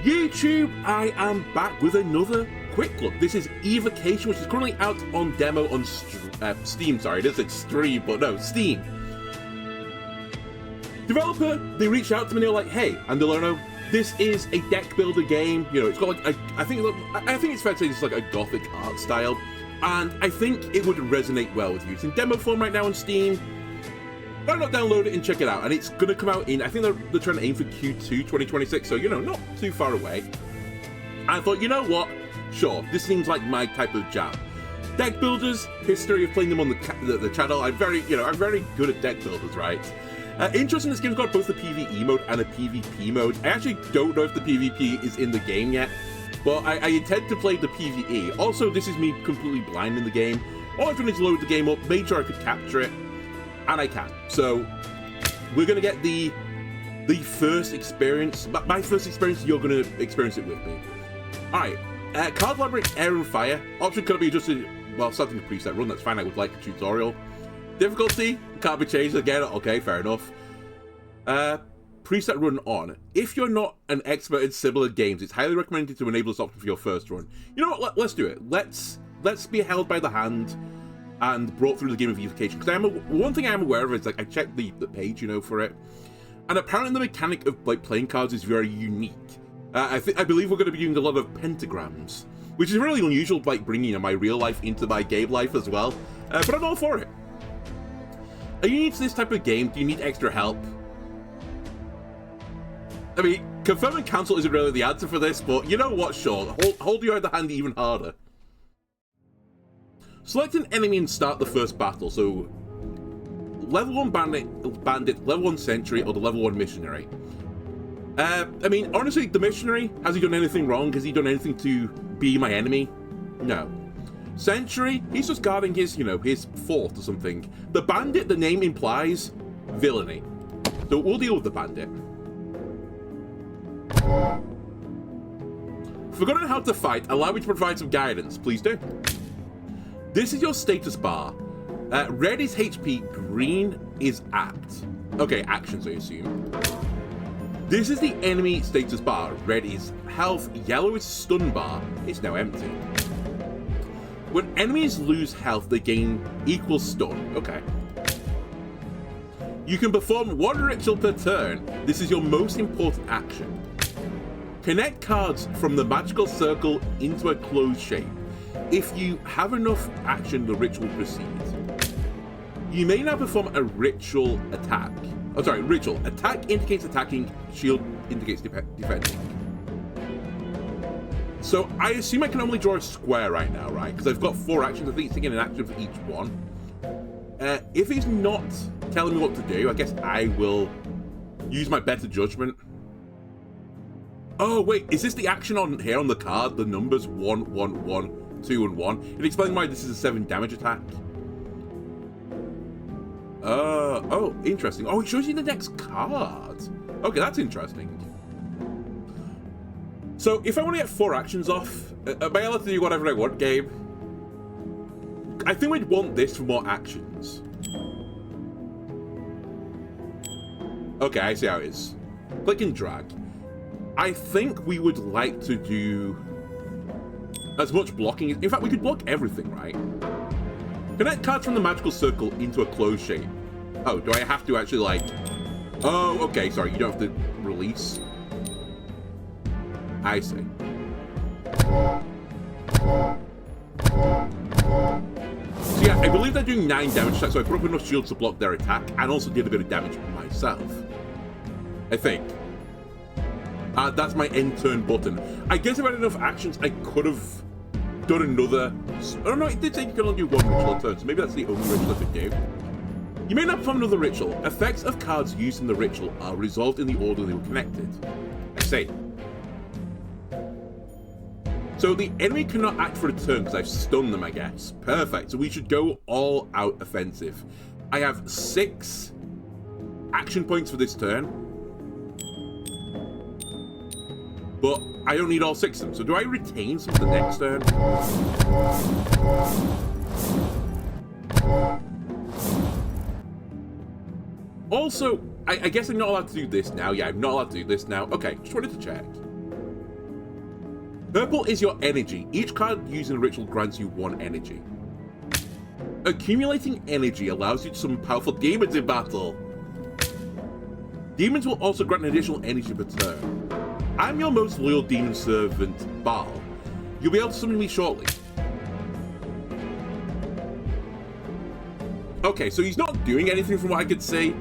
YouTube, I am back with another quick look. This is Evocation, which is currently out on demo on Steam. Sorry, I did say stream, but no, Steam. Developer, they reached out to me and they were like, hey, Andolano, this is a deck builder game. You know, it's got like, I think it's fair to say it's like a gothic art style, and I think it would resonate well with you. It's in demo form right now on Steam. Why not download it and check it out? And it's going to come out in, I think they're trying to aim for Q2 2026, so, you know, not too far away. And I thought, you know what? Sure, this seems like my type of jam. Deck builders, history of playing them on the channel. I'm very good at deck builders, right? Interesting, this game's got both a PvE mode and a PvP mode. I actually don't know if the PvP is in the game yet, but I intend to play the PvE. Also, this is me completely blind in the game. All I've done is load the game up, made sure I could capture it, and I can. So we're gonna get the first experience. My first experience, you're gonna experience it with me. Alright, card library, air and fire. Option could be adjusted, well, starting the preset run, that's fine, I would like a tutorial. Difficulty, can't be changed again, okay, fair enough. Preset run on. If you're not an expert in similar games, it's highly recommended to enable this option for your first run. You know what, let's do it. Let's be held by the hand and brought through the game of Evocation, because one thing I am aware of is, like, I checked the page, you know, for it, and apparently the mechanic of, like, playing cards is very unique. I believe we're going to be doing a lot of pentagrams, which is really unusual, like, bringing my real life into my game life as well, but I'm all for it. Are you new to this type of game? Do you need extra help? I mean, confirm and cancel isn't really the answer for this, but you know what, sure, hold your other hand even harder. Select an enemy and start the first battle, so level 1 bandit, level 1 sentry, or the level 1 missionary. I mean, honestly, the missionary, has he done anything wrong? Has he done anything to be my enemy? No. Sentry, he's just guarding his, you know, his fort or something. The bandit, the name implies villainy. So we'll deal with the bandit. Forgotten how to fight, allow me to provide some guidance, please do. This is your status bar. Red is HP, green is act. Okay, actions, I assume. This is the enemy status bar. Red is health, yellow is stun bar. It's now empty. When enemies lose health, they gain equal stun. Okay. You can perform one ritual per turn. This is your most important action. Connect cards from the magical circle into a closed shape. If you have enough action, the ritual proceeds. You may now perform a ritual attack. Oh, sorry, ritual. Attack indicates attacking, shield indicates defending. So I assume I can only draw a square right now, right? Because I've got 4 actions. I think it's taking an action for each one. If he's not telling me what to do, I guess I will use my better judgment. Oh, wait, is this the action on here on the card? The numbers 1, 1, 1. 2 and 1. It explains why this is a 7 damage attack. Oh, interesting. Oh, it shows you the next card. Okay, that's interesting. So, if I want to get 4 actions off, am I allowed to do whatever I want, Gabe? I think we'd want this for more actions. Okay, I see how it is. Click and drag. I think we would like to do as much blocking. In fact, we could block everything, right? Connect cards from the magical circle into a closed shape. Oh, do I have to actually, like... Oh, okay, sorry, you don't have to release. I see. So yeah, I believe they're doing 9 damage attacks, so I put up enough shields to block their attack, and also did a bit of damage myself. I think. That's my end turn button. I guess if I had enough actions, I could have done another... I don't know, it did say you can only do 1 ritual a turn, so maybe that's the only ritual I could do. You may not perform another ritual. Effects of cards used in the ritual are resolved in the order they were connected. I see. So the enemy cannot act for a turn because I've stunned them, I guess. Perfect. So we should go all out offensive. I have 6 action points for this turn. But I don't need all 6 of them. So do I retain some for the next turn? Also, I guess I'm not allowed to do this now. Yeah, I'm not allowed to do this now. Okay, just wanted to check. Purple is your energy. Each card used in a ritual grants you 1 energy. Accumulating energy allows you to summon powerful demons in battle. Demons will also grant an additional energy per turn. I'm your most loyal demon servant, Baal. You'll be able to summon me shortly. Okay, so he's not doing anything from what I could see.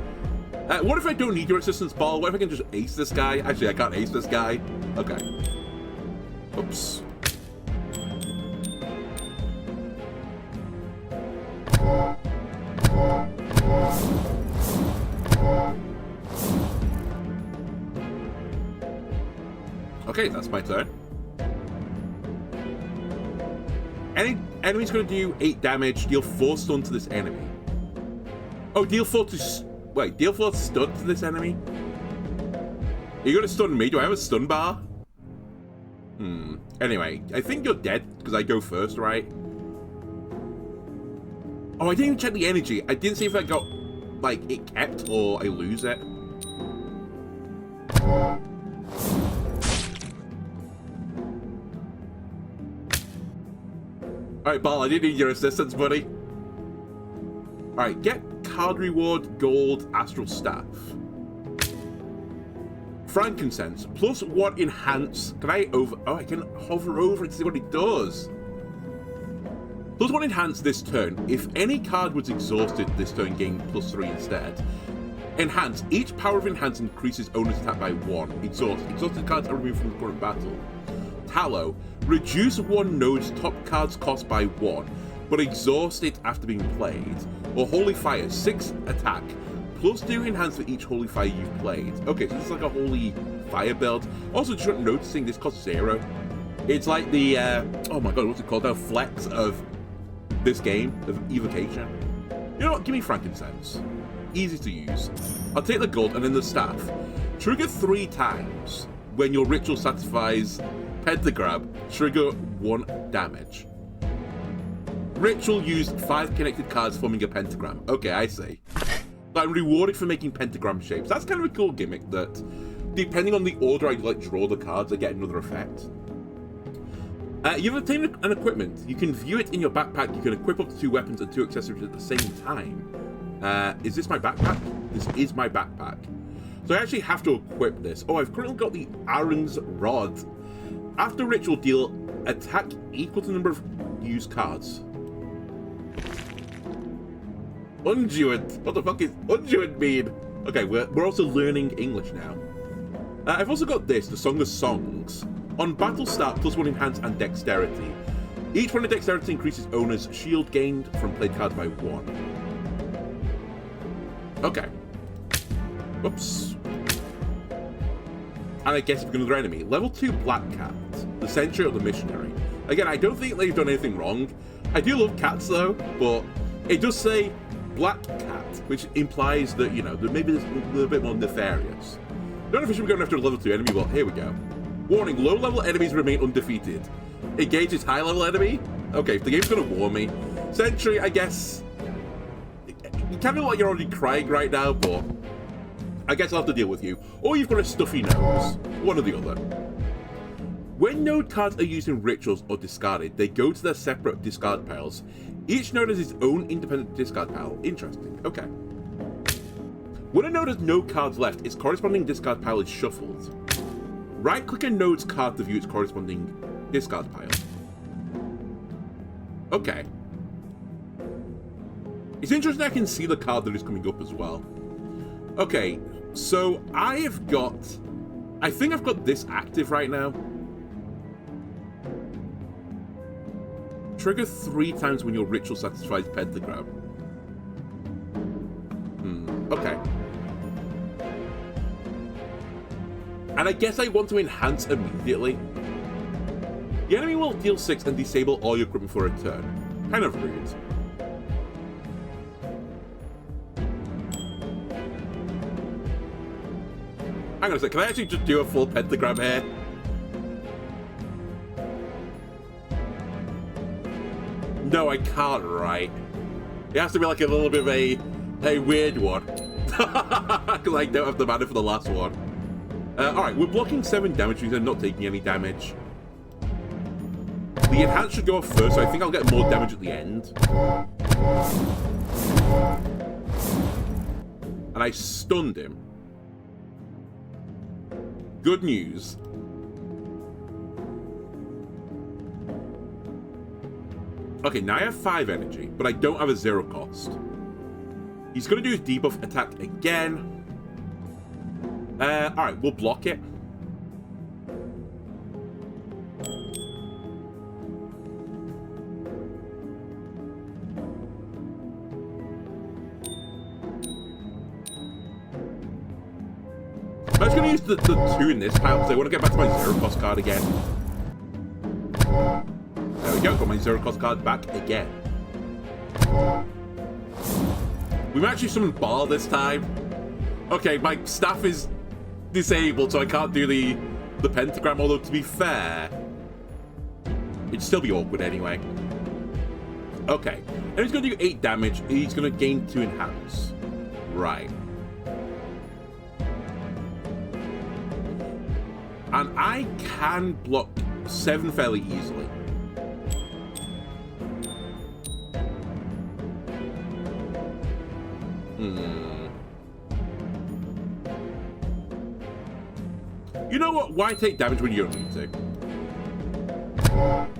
What if I don't need your assistance, Baal? What if I can just ace this guy? Actually, I can't ace this guy. Okay. Oops. Okay, that's my turn. Any enemy's going to do 8 damage, deal 4 stun to this enemy. Oh, deal 4 to... Wait, deal 4 stun to this enemy? Are you going to stun me? Do I have a stun bar? Anyway, I think you're dead, because I go first, right? Oh, I didn't even check the energy. I didn't see if I got, like, it kept or I lose it. Alright, Baal, I didn't need your assistance, buddy. Alright, get card reward, gold, astral staff. Frankincense, +1 enhance. Can I over... Oh, I can hover over it to see what it does. +1 enhance this turn. If any card was exhausted this turn, gain +3 instead. Enhance. Each power of enhance increases owner's attack by 1. Exhaust. Exhausted cards are removed from the current battle. Tallow. Reduce one node's top card's cost by 1, but exhaust it after being played. Or Holy Fire. 6 attack. +2 enhance for each Holy Fire you've played. Okay, so this is like a Holy Fire build. Also, just noticing this costs 0. It's like the, oh my god, what's it called now? Flex of this game, of Evocation. You know what? Give me Frankincense. Easy to use. I'll take the gold and then the staff. Trigger 3 times. When your ritual satisfies pentagram, trigger 1 damage. Ritual used 5 connected cards forming a pentagram. Okay, I see. I'm rewarded for making pentagram shapes. That's kind of a cool gimmick that, depending on the order I like draw the cards, I get another effect. You've obtained an equipment. You can view it in your backpack. You can equip up to 2 weapons and 2 accessories at the same time. Is this my backpack? This is my backpack. So I actually have to equip this. Oh, I've currently got the Aaron's Rod. After ritual, deal attack equal to the number of used cards. Unduant. What the fuck is unduant mean? Okay, we're also learning English now. I've also got this, the Song of Songs. On battle start, +1 enhance and dexterity. Each one of dexterity increases owner's shield gained from played cards by 1. Okay. Oops. And I guess we're another enemy. Level 2 Black Cat, the Sentry or the Missionary. Again, I don't think they've done anything wrong. I do love cats though, but it does say Black Cat, which implies that, you know, that maybe it's a little bit more nefarious. Don't know if we're going after a level 2 enemy, but here we go. Warning, low-level enemies remain undefeated. Engages high-level enemy? Okay, if the game's going to warn me. Sentry, I guess... You kind of like you're already crying right now, but... I guess I'll have to deal with you. Or you've got a stuffy nose. One or the other. When node cards are used in rituals or discarded, they go to their separate discard piles. Each node has its own independent discard pile. Interesting. Okay. When a node has no cards left, its corresponding discard pile is shuffled. Right-click a node's card to view its corresponding discard pile. Okay. It's interesting I can see the card that is coming up as well. Okay, so I think I've got this active right now. Trigger 3 times when your ritual satisfies pentagram. Okay. And I guess I want to enhance immediately. The enemy will deal 6 and disable all your equipment for a turn. Kind of rude. Hang on a sec, can I actually just do a full pentagram here? No, I can't, right? It has to be like a little bit of a weird one. Because I don't have the mana for the last one. Alright, we're blocking 7 damage and not taking any damage. The enhance should go off first, so I think I'll get more damage at the end. And I stunned him. Good news. Okay, now I have 5 energy, but I don't have a 0 cost. He's going to do his debuff attack again. Alright, we'll block it. I'm just going to use the 2 in this pile because I want to get back to my 0 cost card again. There we go, got my 0 cost card back again. We might actually summon Ball this time. Okay, my staff is disabled, so I can't do the pentagram, although to be fair, it'd still be awkward anyway. Okay, and he's going to do 8 damage. He's going to gain 2 enhance. Right. And I can block 7 fairly easily. You know what? Why take damage when you don't need to?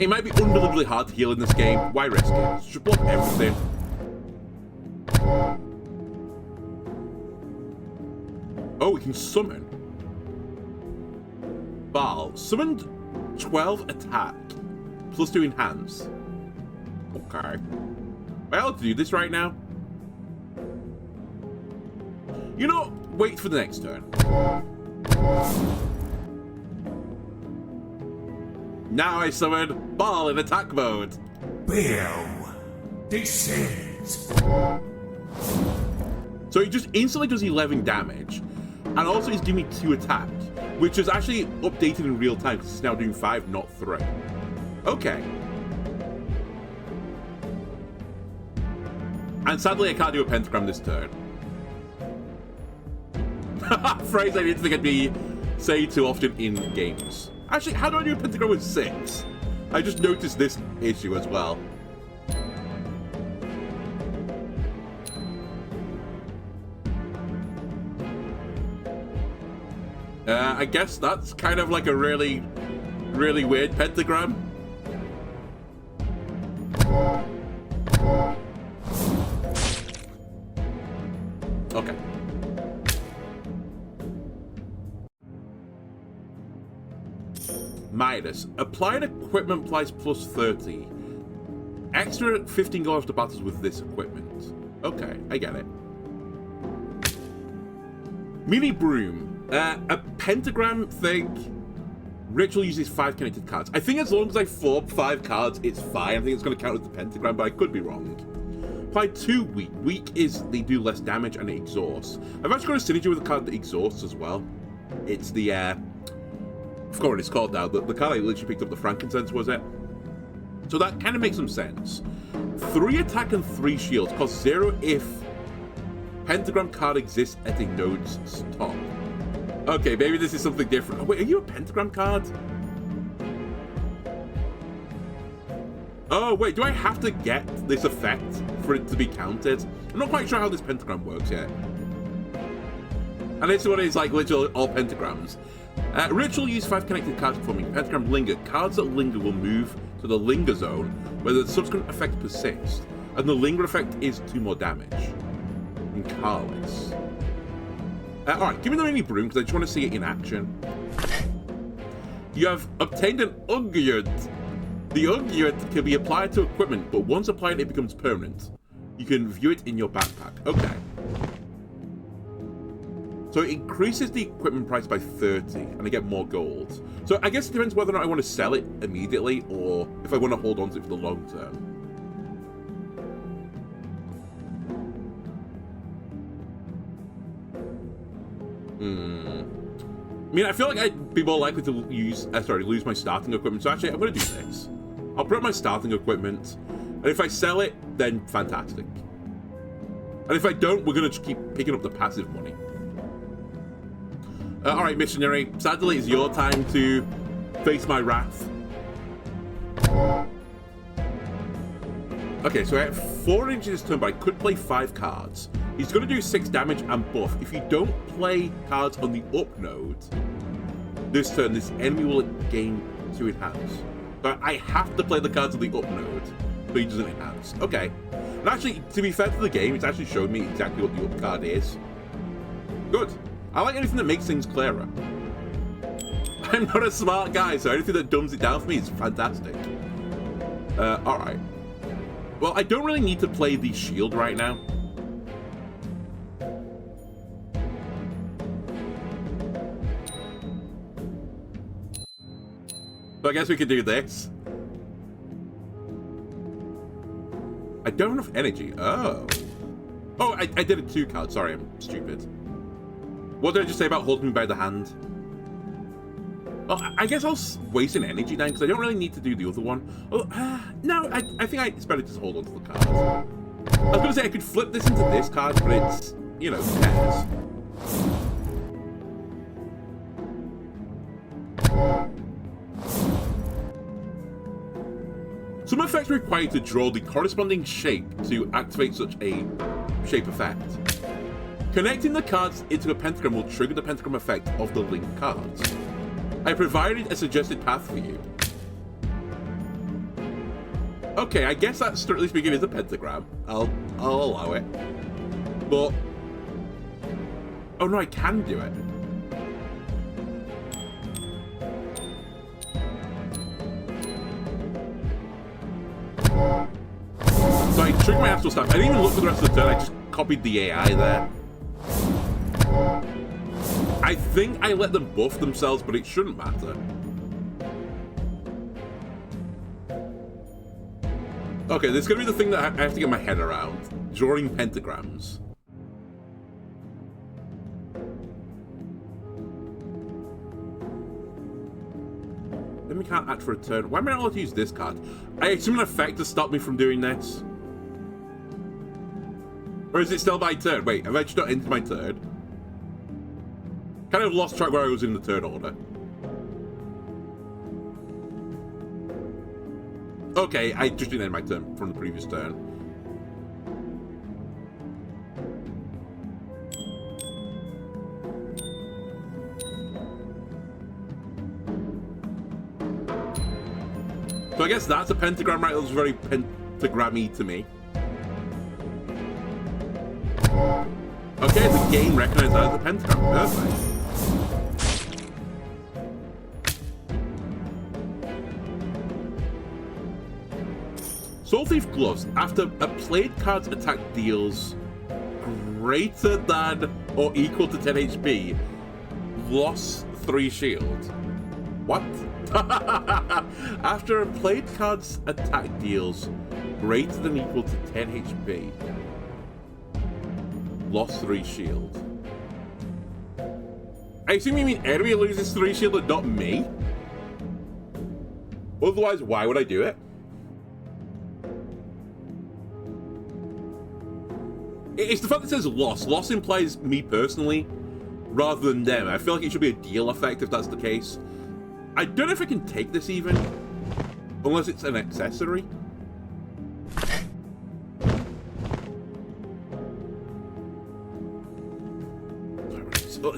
It might be unbelievably hard to heal in this game. Why risk it? Just block everything. Oh, we can summon. Baal. Summoned 12 attack. Plus 2 enhance. Okay. Am I able to do this right now? You know, wait for the next turn. Now I summon Baal in attack mode. Baal descends. So he just instantly does 11 damage. And also he's giving me 2 attack, which is actually updated in real time because it's now doing 5, not 3. Okay. And sadly I can't do a pentagram this turn. Phrase I didn't think I'd be saying too often in games. Actually, how do I do a pentagram with 6? I just noticed this issue as well. I guess that's kind of like a really, really weird pentagram. Okay. Midas. Applied equipment price plus 30. Extra 15 gold after battles with this equipment. Okay, I get it. Mini Broom. A pentagram thing. Ritual uses 5 connected cards. I think as long as I form 5 cards, it's fine. I think it's going to count as the pentagram, but I could be wrong. Apply 2 weak. Weak is they do less damage and it exhausts. I've actually got a synergy with a card that exhausts as well. It's the I forgot what it's called now. The card I literally picked up, the frankincense, was it? So that kind of makes some sense. 3 attack and 3 shields. Cost 0 if pentagram card exists at a node's top. Okay, maybe this is something different. Oh, wait, are you a pentagram card? Oh, wait, do I have to get this effect for it to be counted? I'm not quite sure how this pentagram works yet. And this one is like literally all pentagrams. Ritual use 5 connected cards performing pentagram linger. Cards that linger will move to the linger zone where the subsequent effect persists, and the linger effect is 2 more damage. In Carless. Alright, give me the mini broom because I just want to see it in action. You have obtained an Unguent. The Unguent can be applied to equipment, but once applied it becomes permanent. You can view it in your backpack. Okay. So it increases the equipment price by 30, and I get more gold. So I guess it depends whether or not I want to sell it immediately, or if I want to hold on to it for the long term. I mean, I feel like I'd be more likely to lose my starting equipment. So actually, I'm going to do this. I'll put up my starting equipment, and if I sell it, then fantastic. And if I don't, we're going to just keep picking up the passive money. Alright, missionary. Sadly, it's your time to face my wrath. Okay, so I have 4 energy this turn, but I could play 5 cards. He's going to do 6 damage and buff. If you don't play cards on the up node this turn, this enemy will gain 2 enhance. But I have to play the cards on the up node, so he doesn't enhance. Okay. And actually, to be fair to the game, it's actually showed me exactly what the up card is. Good. I like anything that makes things clearer. I'm not a smart guy, so anything that dumbs it down for me is fantastic. Alright. Well, I don't really need to play the shield right now. So I guess we could do this. I don't have enough energy. Oh. Oh, I did a 2 card. Sorry, I'm stupid. What did I just say about holding me by the hand? Well, I guess I'll waste an energy then, because I don't really need to do the other one. Oh, no, I think it's better to just hold on to the cards. I was going to say I could flip this into this card, but it's, you know, who cares? Some effects require you to draw the corresponding shape to activate such a shape effect. Connecting the cards into a pentagram will trigger the pentagram effect of the linked cards. I provided a suggested path for you. Okay, I guess that, strictly speaking, is a pentagram. I'll allow it. But... oh no, I can do it. So I triggered my astral staff. I didn't even look for the rest of the turn, I just copied the AI there. I think I let them buff themselves, but it shouldn't matter. Okay, this is going to be the thing that I have to get my head around. Drawing pentagrams. Then we can't act for a turn. Why am I not allowed to use this card? I assume an effect to stop me from doing this. Or is it still my turn? Wait, have I just not entered my turn? Kind of lost track where I was in the turn order. Okay, I just didn't end my turn from the previous turn. So I guess that's a pentagram, right? That was very pentagrammy to me. Okay, the game recognized that as a pentagram. Perfect. Soul Thief Gloves. After a played card's attack deals greater than or equal to 10 HP, lost 3 shield. What? After a played card's attack deals greater than or equal to 10 HP, lost 3 shield. I assume you mean enemy loses 3 shield and not me? Otherwise, why would I do it? It's the fact that it says loss. Loss implies me personally, rather than them. I feel like it should be a deal effect if that's the case. I don't know if I can take this even, unless it's an accessory.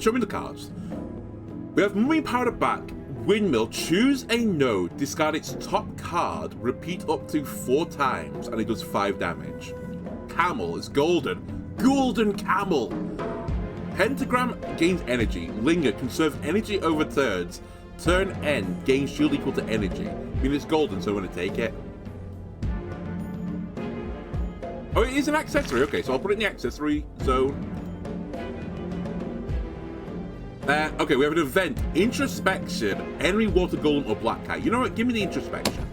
Show me the cards. We have Mummy Powder back. Windmill. Choose a node. Discard its top card. Repeat up to 4 times, and it does 5 damage. Camel is golden. Golden camel. Pentagram gains energy. Linger. Conserve energy over turns. Turn end. Gain shield equal to energy. I mean, it's golden, so I'm going to take it. Oh, it is an accessory. Okay, so I'll put it in the accessory zone. Okay, we have an event. Introspection. Enemy water golem or black cat. You know what? Give me the introspection.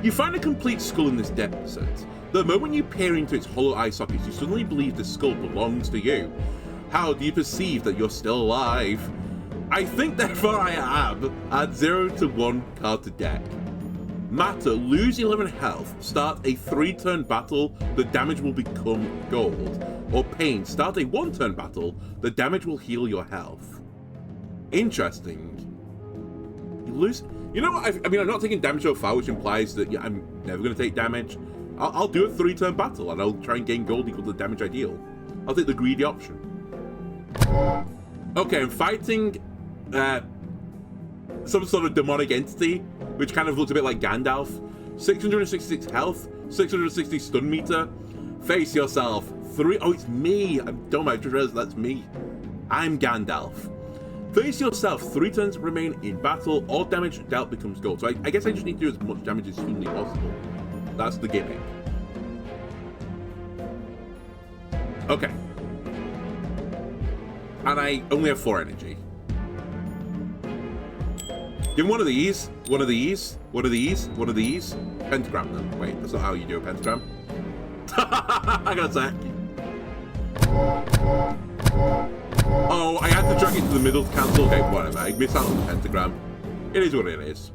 You find a complete skull in this desert. The moment you peer into its hollow eye sockets, you suddenly believe the skull belongs to you. How do you perceive that you're still alive? I think therefore I am. Add 0 to 1 card to deck. Matter, lose 11 health. Start a 3-turn battle. The damage will become gold. Or pain, start a 1-turn battle. The damage will heal your health. Interesting. lose. You know what? I mean, I'm not taking damage so far, which implies that I'm never going to take damage. I'll do a 3-turn battle, and I'll try and gain gold equal to the damage I deal. I'll take the greedy option. Okay, I'm fighting some sort of demonic entity, which kind of looks a bit like Gandalf. 666 health, 660 stun meter. Face yourself. Oh, it's me. I'm dumb. I just realized that's me. I'm Gandalf. Face yourself. 3 turns remain in battle. All damage dealt becomes gold. So I guess I just need to do as much damage as humanly possible. That's the gimmick. Okay. And I only have 4 energy. Give him one of these, one of these, one of these, one of these. Pentagram then. Wait, that's not how you do a pentagram. I got a sec. Oh, I had to drag it to the middle to cancel. Okay, whatever. I missed out on the pentagram. It is what it is.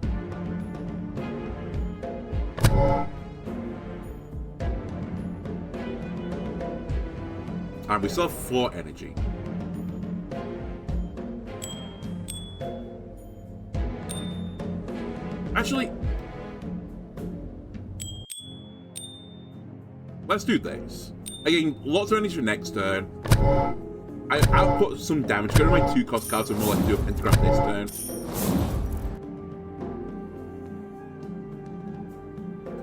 And we still have 4 energy. Actually, let's do this. Again, lots of energy for next turn. I output some damage. Go to my 2 cost cards, so I'm more likely to do a pentagram this turn.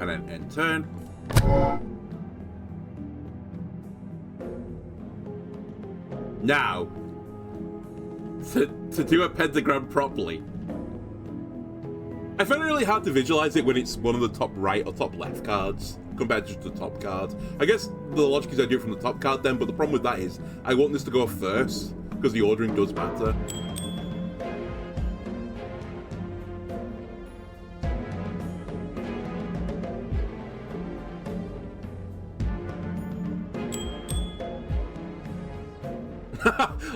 And then end turn. Now, to do a pentagram properly, I find it really hard to visualize it when it's one of the top right or top left cards compared to the top card. I guess the logic is I do it from the top card then, but the problem with that is I want this to go first because the ordering does matter.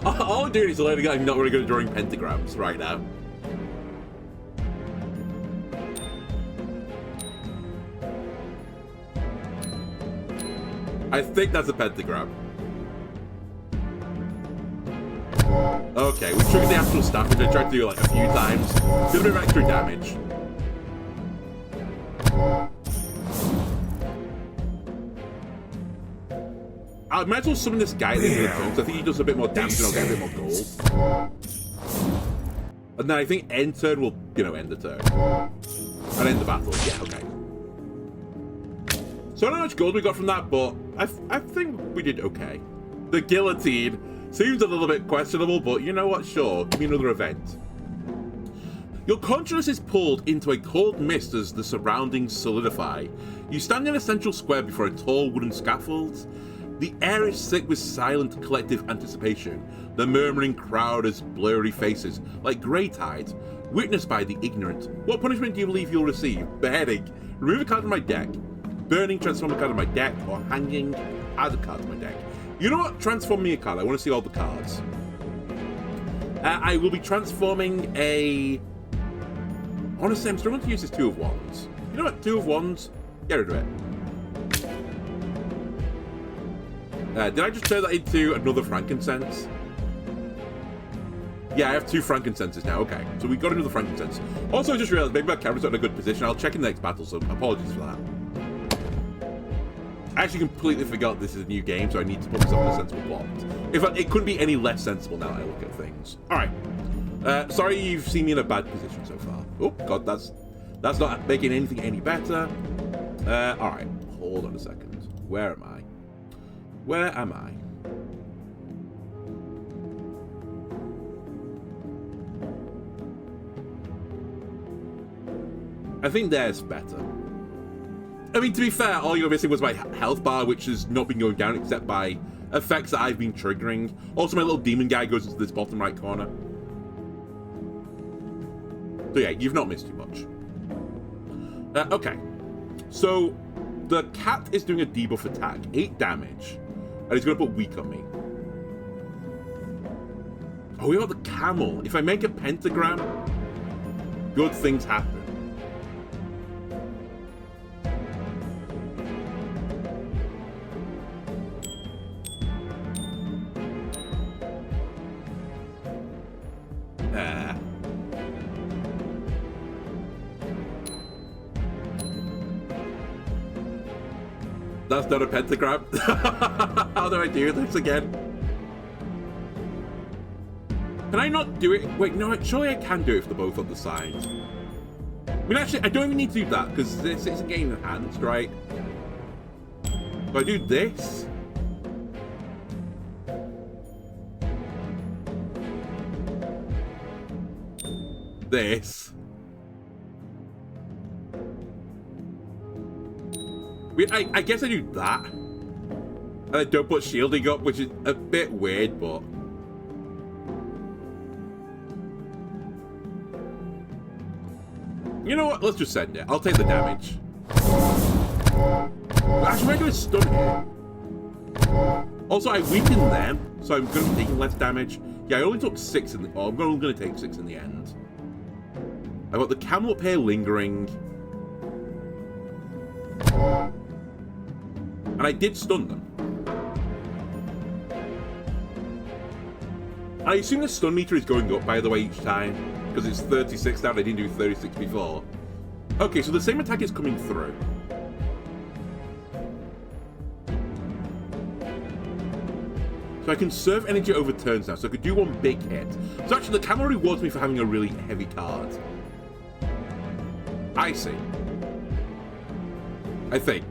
All I'm doing is learning I'm not really good at drawing pentagrams right now. I think that's a pentagram. Okay, we triggered the actual stuff, which I tried to do like a few times. Did a bit of extra damage. I might as well summon this guy at the end of the turn, because I think he does a bit more damage and I'll get a bit more gold. And then I think end turn will, end the turn. And end the battle. Yeah, okay. So I don't know how much gold we got from that, but I think we did okay. The guillotine seems a little bit questionable, but you know what? Sure, give me another event. Your consciousness is pulled into a cold mist as the surroundings solidify. You stand in a central square before a tall wooden scaffold. The air is thick with silent collective anticipation. The murmuring crowd has blurry faces, like grey tide, witnessed by the ignorant. What punishment do you believe you'll receive? Beheading. Remove a card from my deck. Burning, transform a card on my deck, or hanging, add a card to my deck. You know what? Transform me a card. I want to see all the cards. I will be transforming a... I want to say I'm struggling to use this 2 of Wands. You know what? 2 of Wands? Get rid of it. Did I just turn that into another frankincense? Yeah, I have 2 frankincenses now. Okay, so we got another frankincense. Also, I just realized maybe my camera's not in a good position. I'll check in the next battle, so apologies for that. I actually completely forgot this is a new game, so I need to put myself in a sensible plot. In fact, it couldn't be any less sensible now that I look at things. Alright. Sorry you've seen me in a bad position so far. Oh, God, that's not making anything any better. Alright. Hold on a second. Where am I? Where am I? I think there's better. I mean, to be fair, all you're missing was my health bar, which has not been going down except by effects that I've been triggering. Also, my little demon guy goes into this bottom right corner. So yeah, you've not missed too much. Okay. So, the cat is doing a debuff attack. 8 damage. And he's going to put weak on me. Oh, we got the camel. If I make a pentagram, good things happen. That's not a pentagram. How do I do this again? Can I not do it? Wait, no, surely I can do it if they're both on the side. I mean, actually, I don't even need to do that, because this isn't getting enhanced, right? If I do this... This... I guess I do that. And I don't put shielding up, which is a bit weird, but... You know what? Let's just send it. I'll take the damage. Actually, I'm going to stun here. Also, I weaken them, so I'm going to be taking less damage. Yeah, I only took 6 in the... Oh, I'm only going to take 6 in the end. I've got the camel up here lingering. And I did stun them. I assume the stun meter is going up, by the way, each time. Because it's 36 now, I didn't do 36 before. Okay, so the same attack is coming through. So I can conserve energy over turns now, so I could do one big hit. So actually, the camel rewards me for having a really heavy card. I see. I think.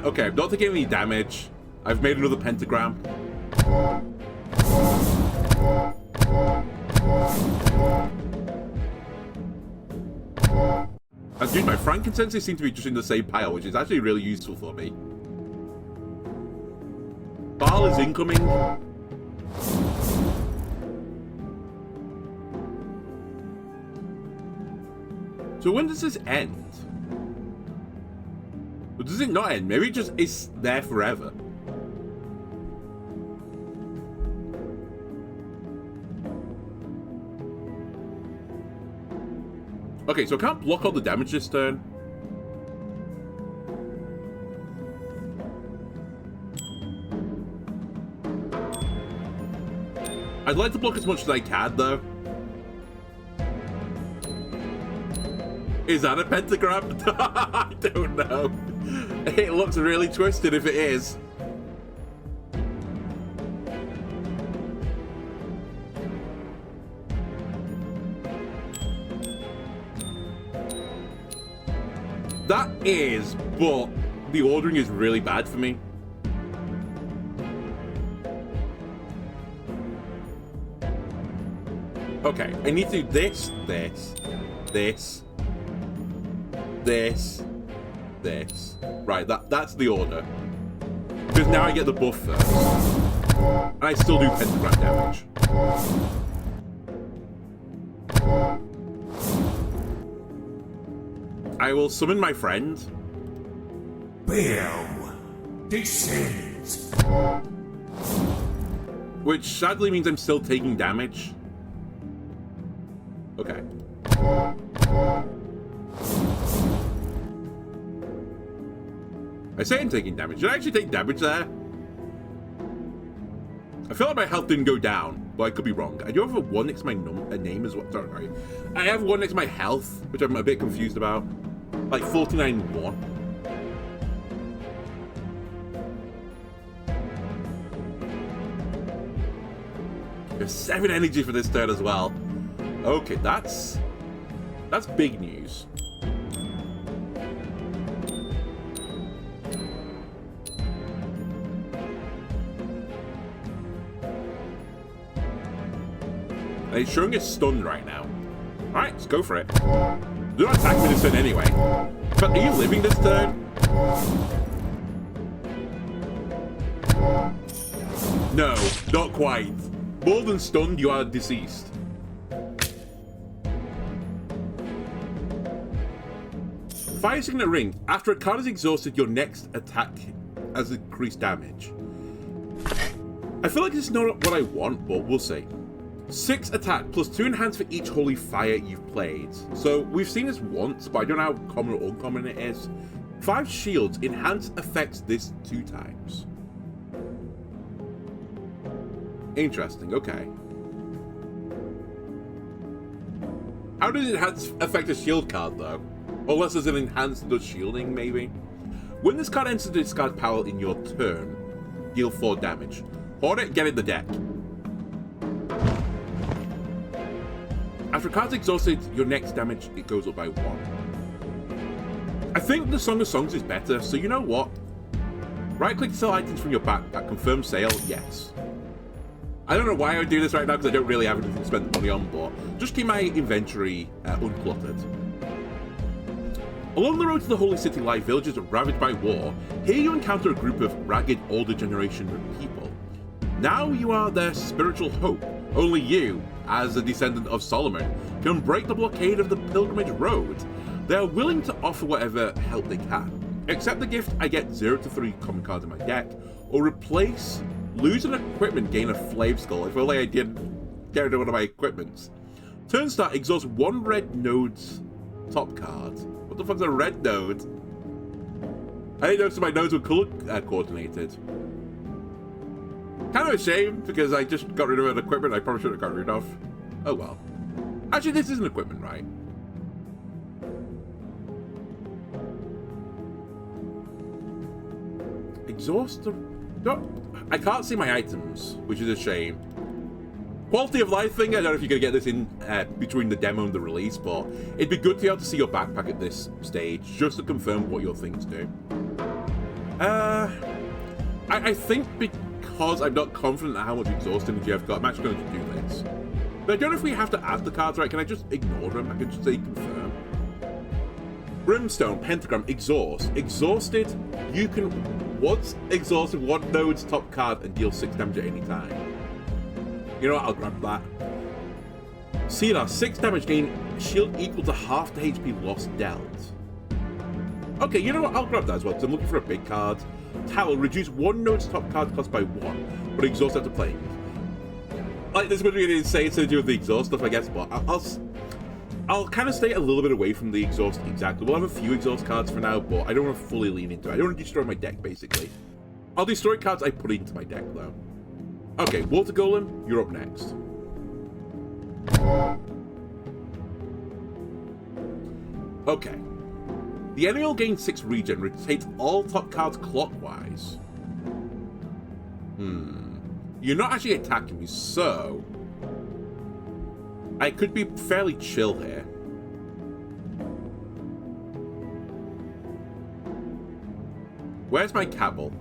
Okay, I'm not taking any damage. I've made another pentagram. And dude, my frankincense seem to be just in the same pile, which is actually really useful for me. Baal is incoming. So when does this end? Or does it not end? Maybe it just is there forever. Okay, so I can't block all the damage this turn. I'd like to block as much as I can, though. Is that a pentagram? I don't know. It looks really twisted if it is. That is, but the ordering is really bad for me. Okay, I need to do this, this, this, this. Right, that's the order. Because now I get the buff first. And I still do pentagram damage. I will summon my friend. Baal descends. Which sadly means I'm still taking damage. Okay. I say I'm taking damage. Did I actually take damage there? I feel like my health didn't go down, but I could be wrong. I do have a 1 next to my name as well. Sorry. I have 1 next to my health, which I'm a bit confused about. Like 49-1. There's 7 energy for this turn as well. Okay, that's big news. And it's showing us stunned right now. Alright, let's go for it. Do not attack me this turn anyway. But are you living this turn? No, not quite. More than stunned, you are deceased. Fire Signet Ring. After a card is exhausted, your next attack has increased damage. I feel like this is not what I want, but we'll see. 6 attack plus 2 enhance for each holy fire you've played. So we've seen this once, but I don't know how common or uncommon it is. 5 shields. Enhance affects this 2 times. Interesting, okay. How does it affect a shield card, though? Unless there's an enhance that does shielding, maybe? When this card enters the discard pile in your turn, deal 4 damage. Hoard it, get in the deck. After a card's exhausted, your next damage, it goes up by 1. I think the Song of Songs is better, so you know what? Right-click to sell items from your backpack. Confirm sale, yes. I don't know why I would do this right now, because I don't really have anything to spend the money on, but just keep my inventory uncluttered. Along the road to the Holy City lie villages ravaged by war. Here you encounter a group of ragged, older generation people. Now you are their spiritual hope. Only you, as a descendant of Solomon, can break the blockade of the pilgrimage road. They are willing to offer whatever help they can. Accept the gift, I get 0 to 3 common cards in my deck, or replace, lose an equipment, gain a flame skull. If only I didn't get rid of one of my equipments. Turn start, exhaust 1 red node's top card. What the fuck's a red node? I didn't notice my nodes were color coordinated. Kind of a shame, because I just got rid of an equipment I probably should have got rid of. Oh well. Actually, this is an equipment, right? Exhaust the... No, I can't see my items, which is a shame. Quality of life thing, I don't know if you're going to get this in between the demo and the release, but it'd be good to be able to see your backpack at this stage, just to confirm what your things do. I think because I'm not confident at how much exhaust energy I've got, I'm actually going to do this. But I don't know if we have to add the cards, right? Can I just ignore them? I can just say confirm. Brimstone, Pentagram, Exhaust. Exhausted, you can once exhausted 1 node's top card and deal 6 damage at any time. You know what, I'll grab that. Cedar, 6 damage, gain shield equal to half the HP lost dealt. Okay, you know what, I'll grab that as well, because I'm looking for a big card. Towel, reduce 1 node's top card cost by 1, but exhaust after playing. Like, this would be an insane to do with the exhaust stuff, I guess, but I'll kind of stay a little bit away from the exhaust exactly. We'll have a few exhaust cards for now, but I don't want to fully lean into it. I don't want to destroy my deck, basically. I'll destroy cards I put into my deck, though. Okay, Water Golem, you're up next. Okay. The enemy will gain 6 regen, rotate all top cards clockwise. You're not actually attacking me, so... I could be fairly chill here. Where's my camel?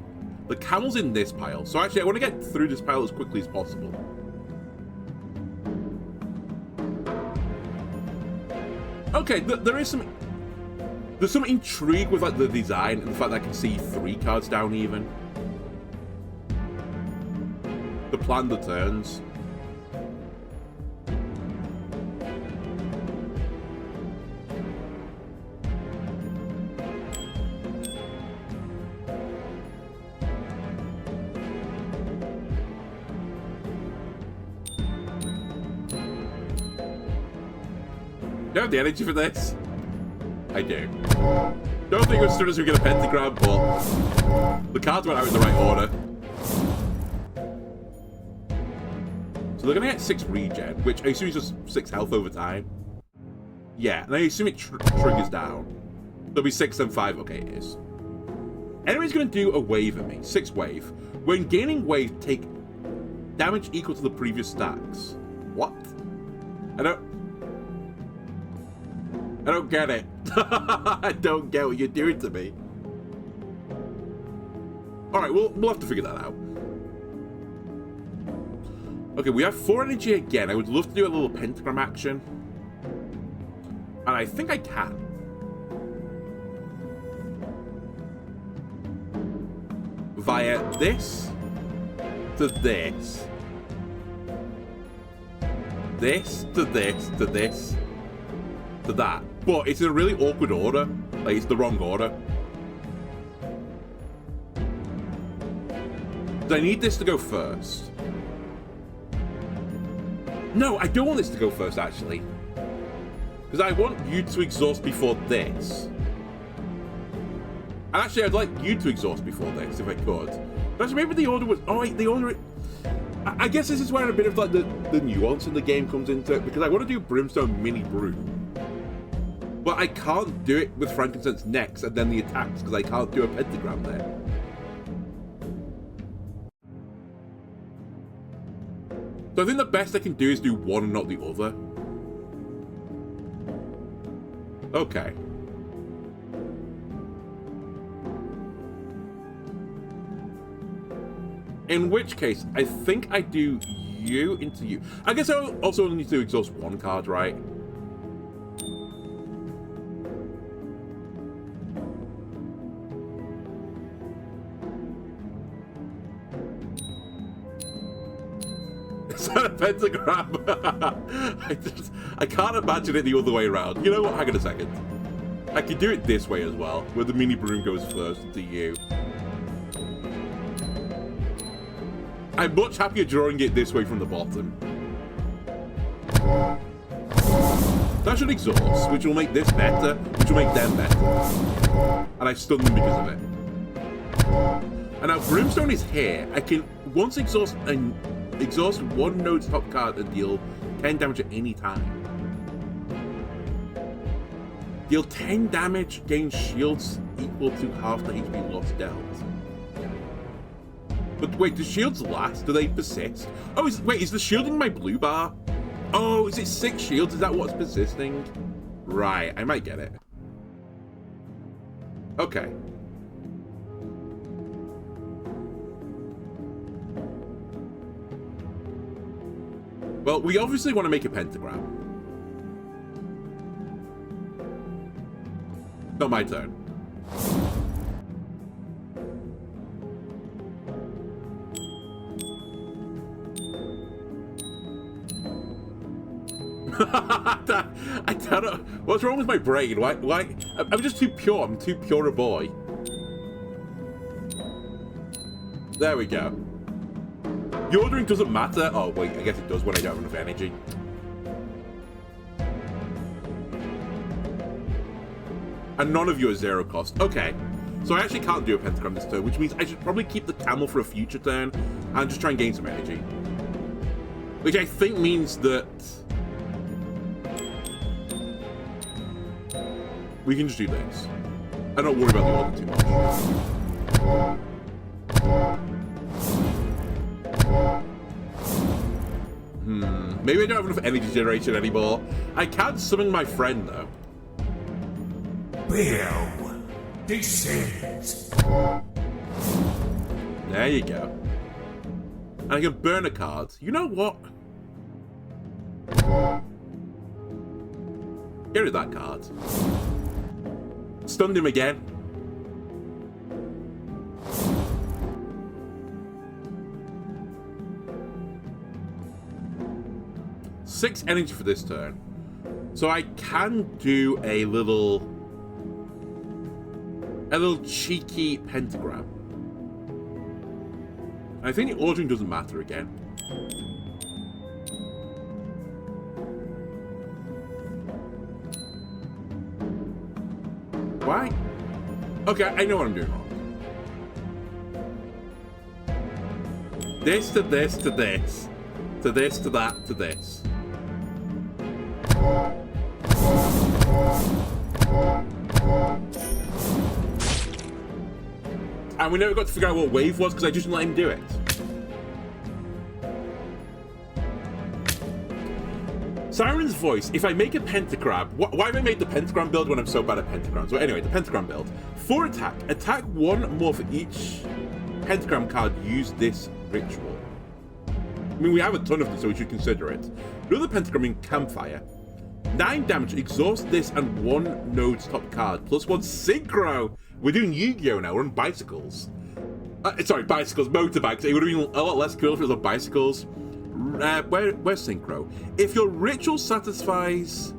The camel's in this pile. So actually, I want to get through this pile as quickly as possible. Okay, there's some intrigue with like the design and the fact that I can see 3 cards down even. The plan the turns. Do I have the energy for this? I do. Don't think as soon as we get a pentagram, but the cards went out in the right order. So they're going to get 6 regen, which I assume is just 6 health over time. Yeah, and I assume it triggers down. There'll be 6 and 5. Okay, it is. Enemy's going to do a wave at me. 6 wave. When gaining wave, take damage equal to the previous stacks. What? I don't get it. I don't get what you're doing to me. Alright, we'll have to figure that out. Okay, we have 4 energy again. I would love to do a little pentagram action. And I think I can. Via this to this. This to this to this to that. But it's in a really awkward order. Like, it's the wrong order. Do I need this to go first? No, I don't want this to go first, actually. Because I want you to exhaust before this. And actually, I'd like you to exhaust before this, if I could. But actually, maybe the order was... Oh, wait, the order... I guess this is where a bit of like the nuance in the game comes into it, because I want to do Brimstone Mini Broom, but I can't do it with Frankincense next and then the attacks because I can't do a pentagram there. So I think the best I can do is do one and not the other. Okay. In which case, I think I do you into you. I guess I also only need to exhaust one card, right? It's not a pentagram. I can't imagine it the other way around. You know what? Hang on a second. I could do it this way as well, where the mini broom goes first to you. I'm much happier drawing it this way from the bottom. That should exhaust, which will make this better, which will make them better. And I stun them because of it. And now Brimstone is here. I can once exhaust one node's top card and deal 10 damage at any time. Deal 10 damage, gain shields equal to half the HP lost dealt. But wait, do shields last? Do they persist? Oh, wait, is the shielding my blue bar? Oh, is it 6 shields? Is that what's persisting? Right, I might get it. Okay. Well, we obviously want to make a pentagram. Not my turn. I don't know. What's wrong with my brain? Why? I'm just too pure. I'm too pure a boy. There we go. The ordering doesn't matter. Oh, wait. I guess it does when I don't have enough energy. And none of you are 0 cost. Okay. So I actually can't do a pentagram this turn, which means I should probably keep the camel for a future turn and just try and gain some energy. Which I think means that we can just do this. I don't worry about the order too much. Maybe I don't have enough energy generation anymore. I can't summon my friend, though. Bill descends. There you go. And I can burn a card. You know what? Get rid of that card. Stunned him again. Six energy for this turn. So I can do a little cheeky pentagram. I think the ordering doesn't matter again. Why? Okay, I know what I'm doing wrong. This to this to this. To this to that to this. And we never got to figure out what wave was because I just didn't let him do it. Siren's Voice. If I make a pentagram, why have I made the pentagram build when I'm so bad at pentagrams? Well, anyway, the pentagram build. 4 attack. Attack 1 more for each pentagram card. Use this ritual. I mean, we have a ton of them, so we should consider it. Another pentagram in Campfire. 9 damage. Exhaust this and 1 node's top card. Plus 1 synchro. We're doing Yu-Gi-Oh! Now. We're on bicycles. Sorry, bicycles. Motorbikes. It would have been a lot less cool if it was on bicycles. Where's synchro? If your ritual satisfies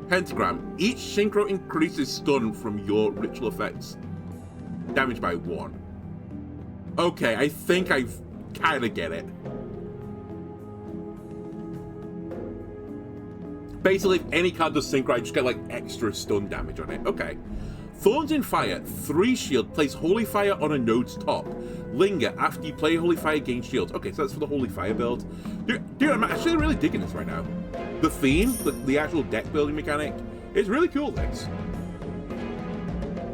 pentagram, each synchro increases stun from your ritual effects. Damage by 1. Okay, I think I kind of get it. Basically, if any card does synchro, I just get like extra stun damage on it. Okay. Thorns in Fire, 3 shield, place Holy Fire on a node's top. Linger after you play Holy Fire, gain shields. Okay, so that's for the Holy Fire build. Dude, I'm actually really digging this right now. The theme, the actual deck building mechanic, is really cool, this.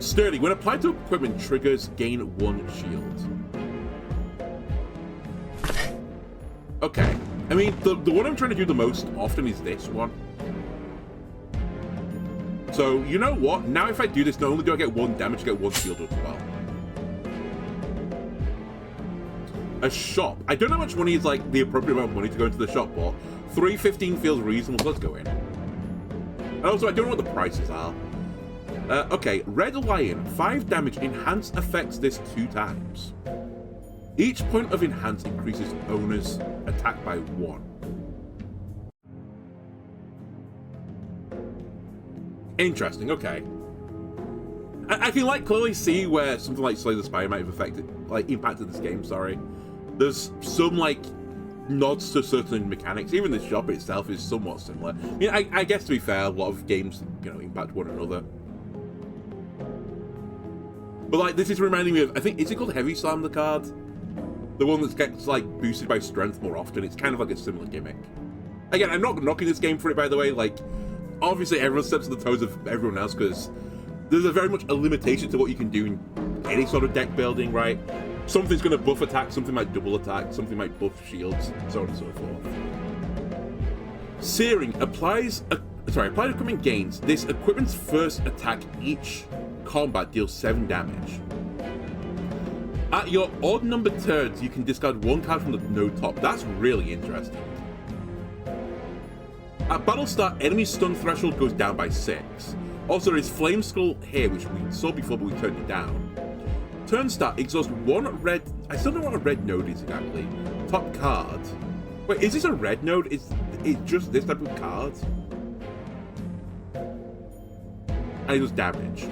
Sturdy. When applied to equipment, triggers gain 1 shield. Okay. I mean, the one I'm trying to do the most often is this one. So, you know what? Now if I do this, not only do I get 1 damage, I get 1 shield as well. A shop. I don't know how much money is like the appropriate amount of money to go into the shop, but 315 feels reasonable, so let's go in. And also, I don't know what the prices are. Okay, Red Lion. 5 damage. Enhance affects this 2 times. Each point of enhance increases owner's attack by 1. Interesting, okay. I can like clearly see where something like Slay the Spire might have impacted this game, sorry. There's some like nods to certain mechanics. Even the shop itself is somewhat similar. I mean, I guess to be fair, a lot of games, you know, impact one another. But like, this is reminding me of, I think, is it called Heavy Slam, the card? The one that gets like boosted by strength more often. It's kind of like a similar gimmick. Again, I'm not knocking this game for it, by the way. Like, obviously everyone steps on the toes of everyone else because there's very much a limitation to what you can do in any sort of deck building, right? Something's going to buff attack, something might double attack, something might buff shields, so on and so forth. Searing applied equipment gains. This equipment's first attack each combat deals 7 damage. At your odd numbered turns, you can discard 1 card from the node top. That's really interesting. At battle start, enemy stun threshold goes down by 6. Also, there is Flame Skull here, which we saw before, but we turned it down. Turn start, exhaust 1 red... I still don't know what a red node is exactly. Top card. Wait, is this a red node? Is it just this type of card? And it does damage.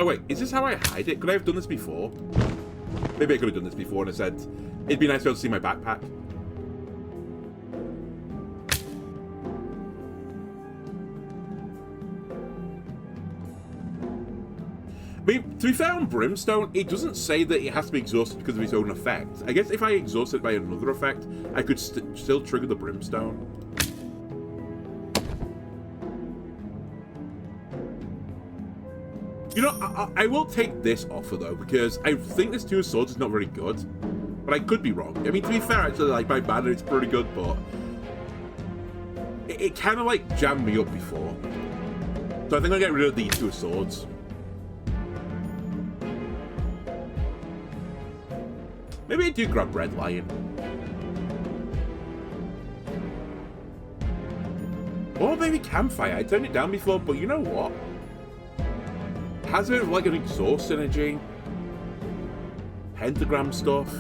Oh wait, is this how I hide it? Could I have done this before? Maybe I could have done this before and I said, it'd be nice to be able to see my backpack. I mean, to be fair on Brimstone, it doesn't say that it has to be exhausted because of its own effect. I guess if I exhaust it by another effect, I could still trigger the Brimstone. You know, I will take this offer though, because I think this 2 of Swords is not very good. But I could be wrong. I mean, to be fair, actually, like, my banner is pretty good, but it kind of like jammed me up before. So I think I'll get rid of the 2 of Swords. Maybe I do grab Red Lion. Or maybe Campfire. I turned it down before, but you know what? It has a bit of like an exhaust synergy. Pentagram stuff.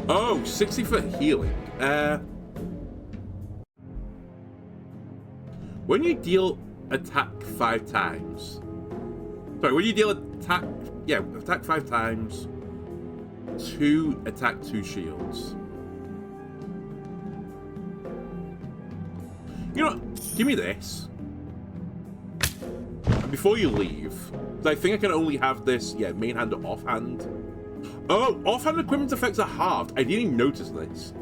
Oh, 60 for healing. When you deal attack 5 times. Sorry, when you deal attack 5 times. 2 attack, 2 shields. You know what? Give me this. And before you leave, because I think I can only have this, main hand or offhand. Oh, offhand equipment effects are halved. I didn't even notice this.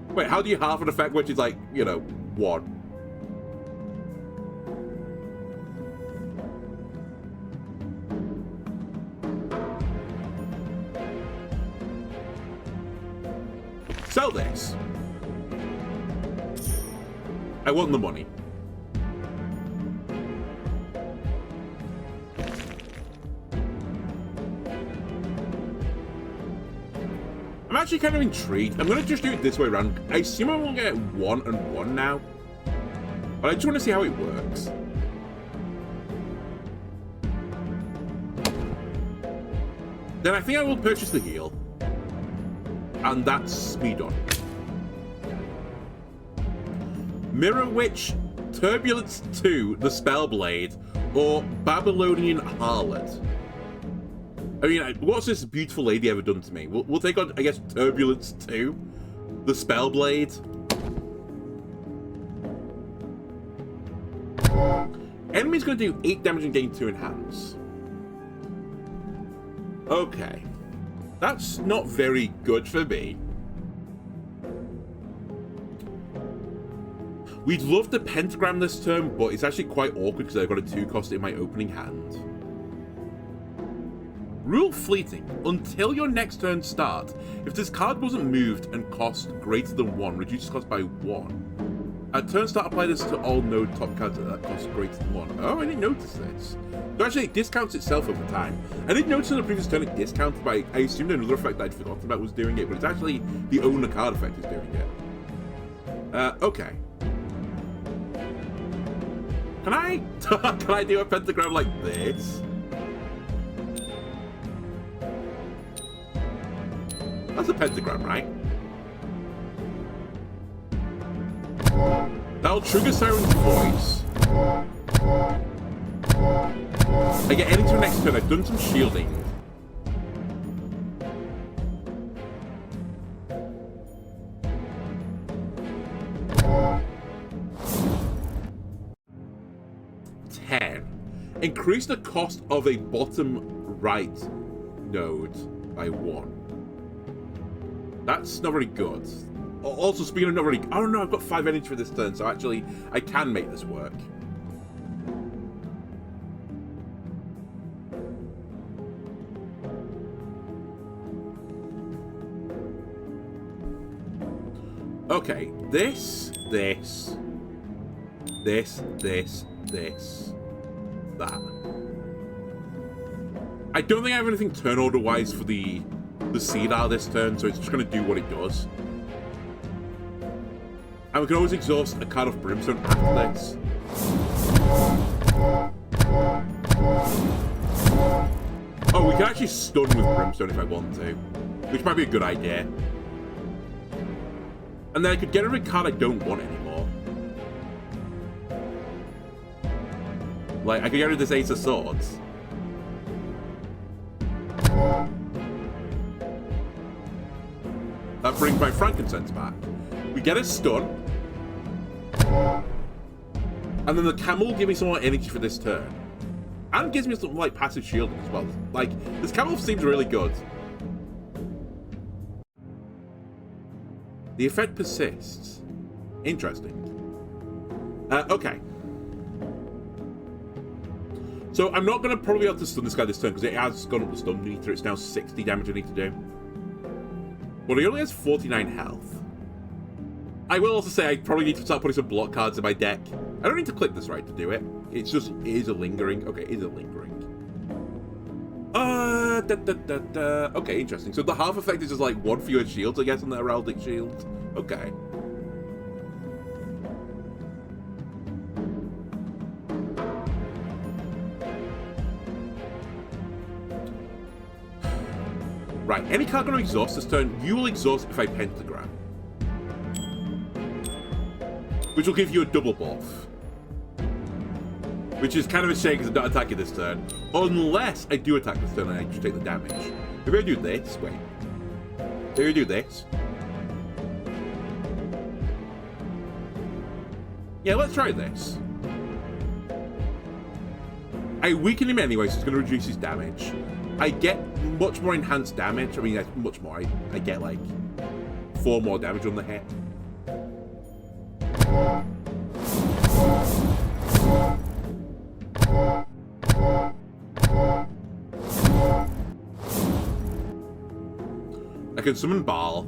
Wait, how do you halve an effect which is like, 1? Sell this. I want the money. I'm actually kind of intrigued. I'm going to just do it this way around. I assume I'm going to get 1 and 1 now. But I just want to see how it works. Then I think I will purchase the heal. And that's me done. Mirror Witch, Turbulence 2, the Spellblade, or Babylonian Harlot. I mean, what's this beautiful lady ever done to me? We'll take on, I guess, Turbulence 2. The Spellblade. Enemy's going to do 8 damage and gain 2 enhance. Okay. That's not very good for me. We'd love the pentagram this turn, but it's actually quite awkward because I've got a 2-cost in my opening hand. Rule fleeting. Until your next turn starts, if this card wasn't moved and cost greater than 1, reduces cost by 1. At turn start, apply this to all node top cards that cost greater than 1. Oh, I didn't notice this. So actually, it discounts itself over time. I didn't notice in the previous turn it discounted, but I assumed another effect that I'd forgotten about was doing it, but it's actually the owner card effect is doing it. Okay. Can I do a pentagram like this? That's a pentagram, right? That'll trigger Siren's voice. I get any turn next turn. I've done some shielding. Increase the cost of a bottom right node by 1. That's not very good. Also, speaking of not very... Oh no, I've got 5 energy for this turn, so actually I can make this work. Okay, this, that. I don't think I have anything turn order wise for the seed out this turn, so it's just going to do what it does. And we can always exhaust a card of Brimstone after this. Oh, we can actually stun with Brimstone if I want to, which might be a good idea. And then I could get rid of a card I don't want anymore. Like, I could get rid of this Ace of Swords. That brings my frankincense back. We get a stun. And then the camel will give me some more energy for this turn. And gives me some, like, passive shielding as well. Like, this camel seems really good. The effect persists. Interesting. Okay. So I'm not going to probably be able to stun this guy this turn because it has gone up the stun meter. It's now 60 damage I need to do. But he only has 49 health. I will also say I probably need to start putting some block cards in my deck. I don't need to click this right to do it. It's just, it is a lingering. Okay, it is a lingering. Okay, interesting. So the half effect is just like 1 fewer shields, I guess, on the heraldic shield. Okay. Right, any card going to exhaust this turn, you will exhaust if I pentagram. Which will give you a double buff. Which is kind of a shame because I'm not attacking this turn. Unless I do attack this turn and I just take the damage. Maybe I do this. Wait. Maybe I do this. Yeah, let's try this. I weaken him anyway, so it's going to reduce his damage. I get much more enhanced damage. I mean, that's much more. I get like 4 more damage on the hit. I can summon Baal.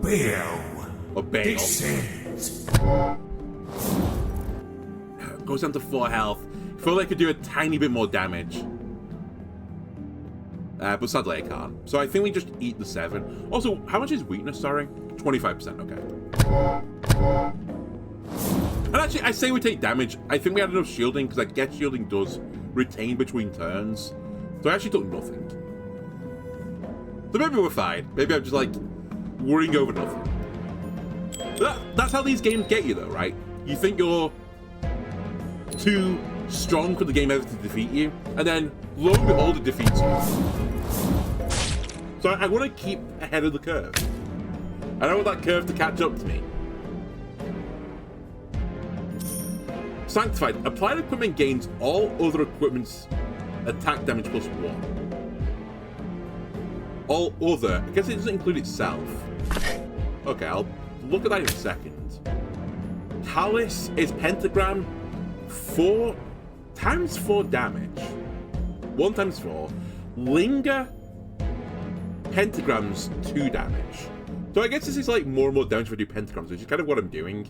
Baal. Or Baal. Descends. Goes down to 4 health. I feel like I could do a tiny bit more damage. But sadly I can't. So I think we just eat the 7. Also, how much is weakness, sorry? 25%, okay. And actually, I say we take damage. I think we had enough shielding, because I guess shielding does retain between turns. So I actually took nothing. So maybe we're fine. Maybe I'm just, like, worrying over nothing. That's how these games get you, though, right? You think you're too strong for the game ever to defeat you, and then lo and behold, it defeats you. So I want to keep ahead of the curve. I don't want that curve to catch up to me. Sanctified. Applied equipment gains all other equipment's attack damage plus 1. All other. I guess it doesn't include itself. Okay, I'll look at that in a second. Callus is pentagram 4 times 4 damage. 1 times 4. Linger, pentagrams 2 damage. So I guess this is like more and more damage if I do pentagrams, which is kind of what I'm doing.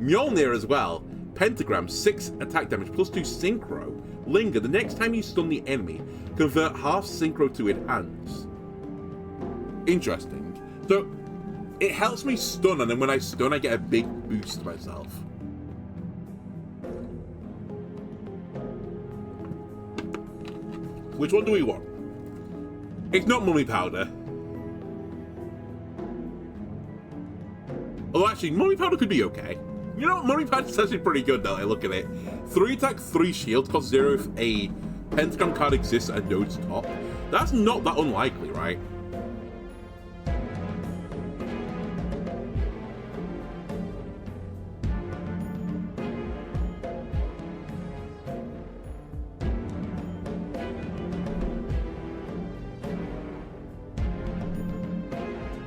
Mjolnir as well. Pentagram 6 attack damage plus 2 synchro. Linger, the next time you stun the enemy, convert half synchro to enhance. Interesting. So it helps me stun, and then when I stun, I get a big boost to myself. Which one do we want? It's not mummy powder. Although actually, mummy powder could be okay. You know what? Mummy powder's actually pretty good now that I look at it. 3 attack, 3 shield, cost 0 if a pentagram card exists at a node's top. That's not that unlikely, right?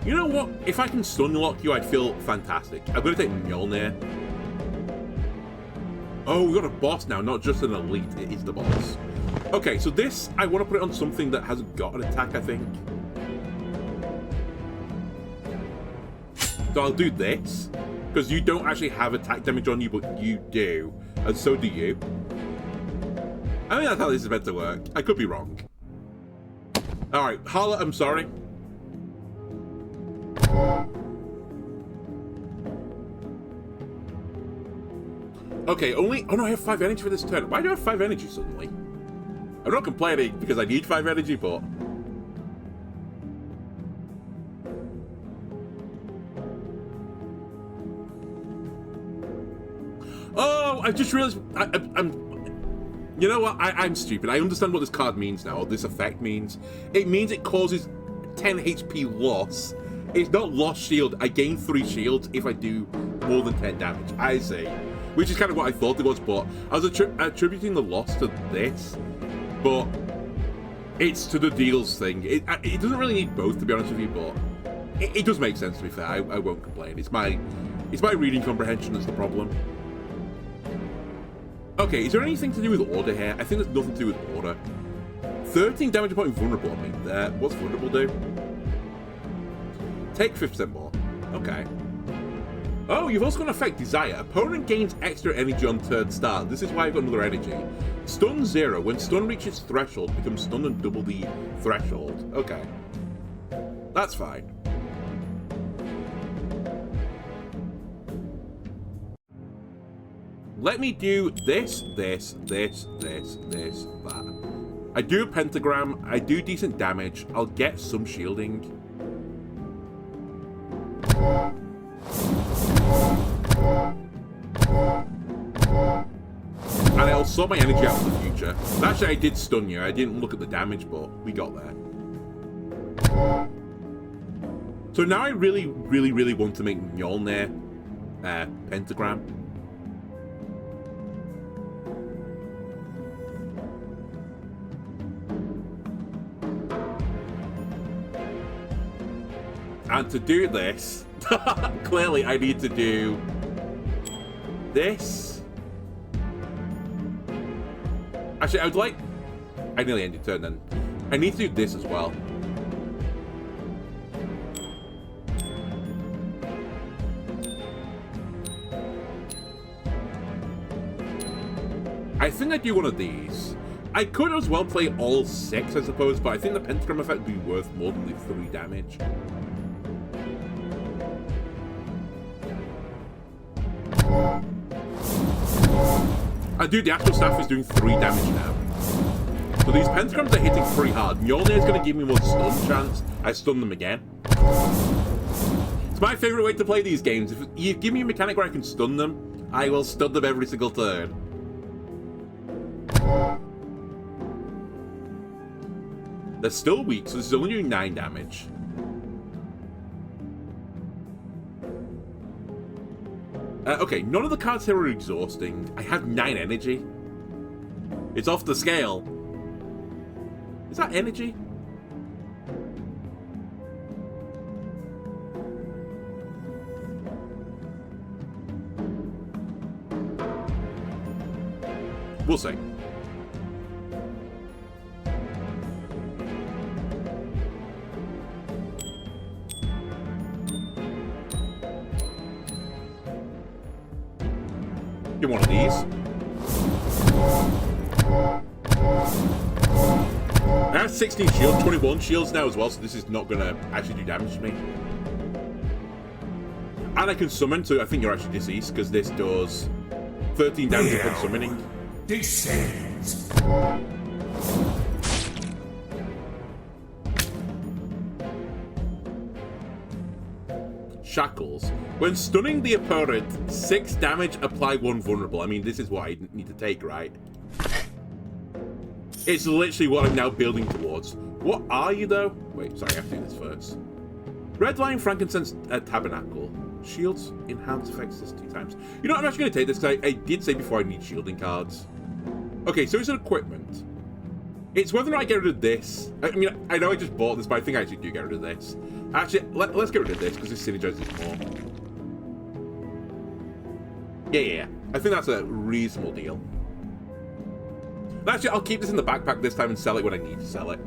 You know what? If I can stun lock you, I'd feel fantastic. I'm going to take Mjolnir. Oh, we got a boss now, not just an elite. It is the boss. Okay, so this, I want to put it on something that hasn't got an attack, I think. So I'll do this, because you don't actually have attack damage on you, but you do. And so do you. I think that's how this is meant to work. I could be wrong. Alright, Harlot, I'm sorry. Okay, only... Oh no, I have 5 energy for this turn. Why do I have 5 energy suddenly? I'm not complaining because I need 5 energy, but... Oh, I just realized... I'm... You know what? I'm stupid. I understand what this card means now, or this effect means. It means it causes 10 HP loss. It's not lost shield. I gain 3 shields if I do more than 10 damage. I see. Which is kind of what I thought it was, but I was attributing the loss to this, but it's to the deals thing. It doesn't really need both, to be honest with you, but it does make sense, to be fair. I won't complain. It's my reading comprehension that's the problem. Okay, is there anything to do with order here? I think there's nothing to do with order. 13 damage upon vulnerable on me. What's vulnerable do? Take 50% more. Okay. Oh, you've also got an effect, Desire. Opponent gains extra energy on turn start. This is why I've got another energy. Stun 0. When stun reaches threshold, becomes stunned and double the threshold. Okay. That's fine. Let me do this, that. I do a pentagram. I do decent damage. I'll get some shielding. And I'll sort my energy out in the future. Actually, I did stun you. I didn't look at the damage, but we got there. So now I really want to make Mjolnir pentagram. And to do this, clearly I need to do this. Actually, I would like... I nearly ended turn then. I need to do this as well. I think I do one of these. I could as well play all 6, I suppose, but I think the pentagram effect would be worth more than the 3 damage. Dude, the actual staff is doing 3 damage now. So these pentagrams are hitting pretty hard. Mjolnir is going to give me more stun chance. I stun them again. It's my favourite way to play these games. If you give me a mechanic where I can stun them, I will stun them every single turn. They're still weak, so this is only doing 9 damage. Okay, none of the cards here are exhausting. I have 9 energy. It's off the scale. Is that energy? We'll see. Get one of these. I have 16 shields, 21 shields now as well, so this is not going to actually do damage to me. And I can summon, so I think you're actually deceased, because this does 13 damage upon summoning. Descends. Shackles. When stunning the opponent, 6 damage, apply 1 vulnerable. I mean, this is what I need to take, right? It's literally what I'm now building towards. What are you, though? Wait, sorry, I have to do this first. Red Line, Frankincense, Tabernacle. Shields, enhance effects this 2 times. You know what, I'm actually going to take this, because I did say before I need shielding cards. Okay, so it's an equipment. It's whether or not I get rid of this. I mean, I know I just bought this, but I think I actually do get rid of this. Actually, let's get rid of this, because this synergizes more. Yeah. I think that's a reasonable deal. Actually, I'll keep this in the backpack this time and sell it when I need to sell it.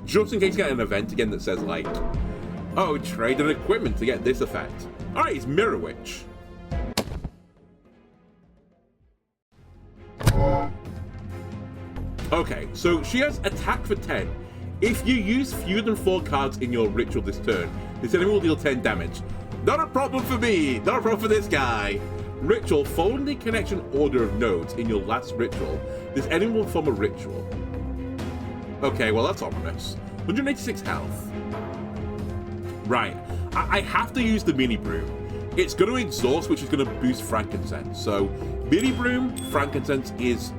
Just in case you get an event again that says, like, oh, trade an equipment to get this effect. Alright, it's Mirror Witch. Okay, so she has attack for 10. If you use fewer than 4 cards in your ritual this turn, this enemy will deal 10 damage. Not a problem for me, not a problem for this guy. Ritual, following the connection order of nodes in your last ritual, this enemy will form a ritual. Okay, well that's ominous. 186 health. Right, I have to use the mini broom. It's going to exhaust, which is going to boost frankincense. So, mini broom, frankincense is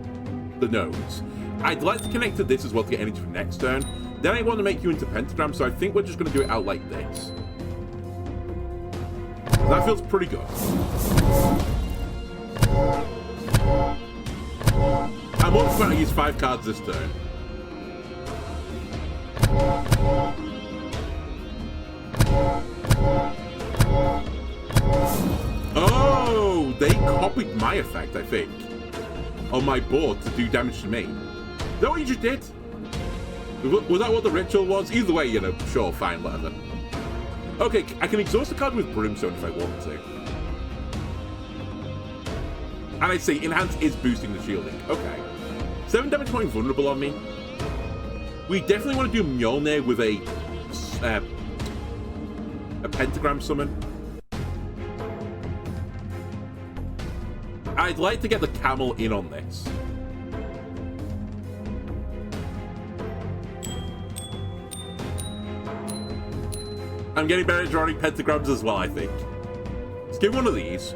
the nodes. I'd like to connect to this as well to get energy for next turn. Then I want to make you into pentagrams, so I think we're just going to do it out like this. That feels pretty good. I'm also going to use 5 cards this turn. Oh, they copied my effect, I think, on my board to do damage to me. Is that what you just did? Was that what the ritual was? Either way, you know, sure, fine, whatever. Okay, I can exhaust the card with Brimstone if I want to. And I see, Enhance is boosting the shielding. Okay. 7 damage point vulnerable on me. We definitely want to do Mjolnir with a pentagram summon. I'd like to get the camel in on this. I'm getting better at drawing pentagrams as well, I think. Let's give one of these.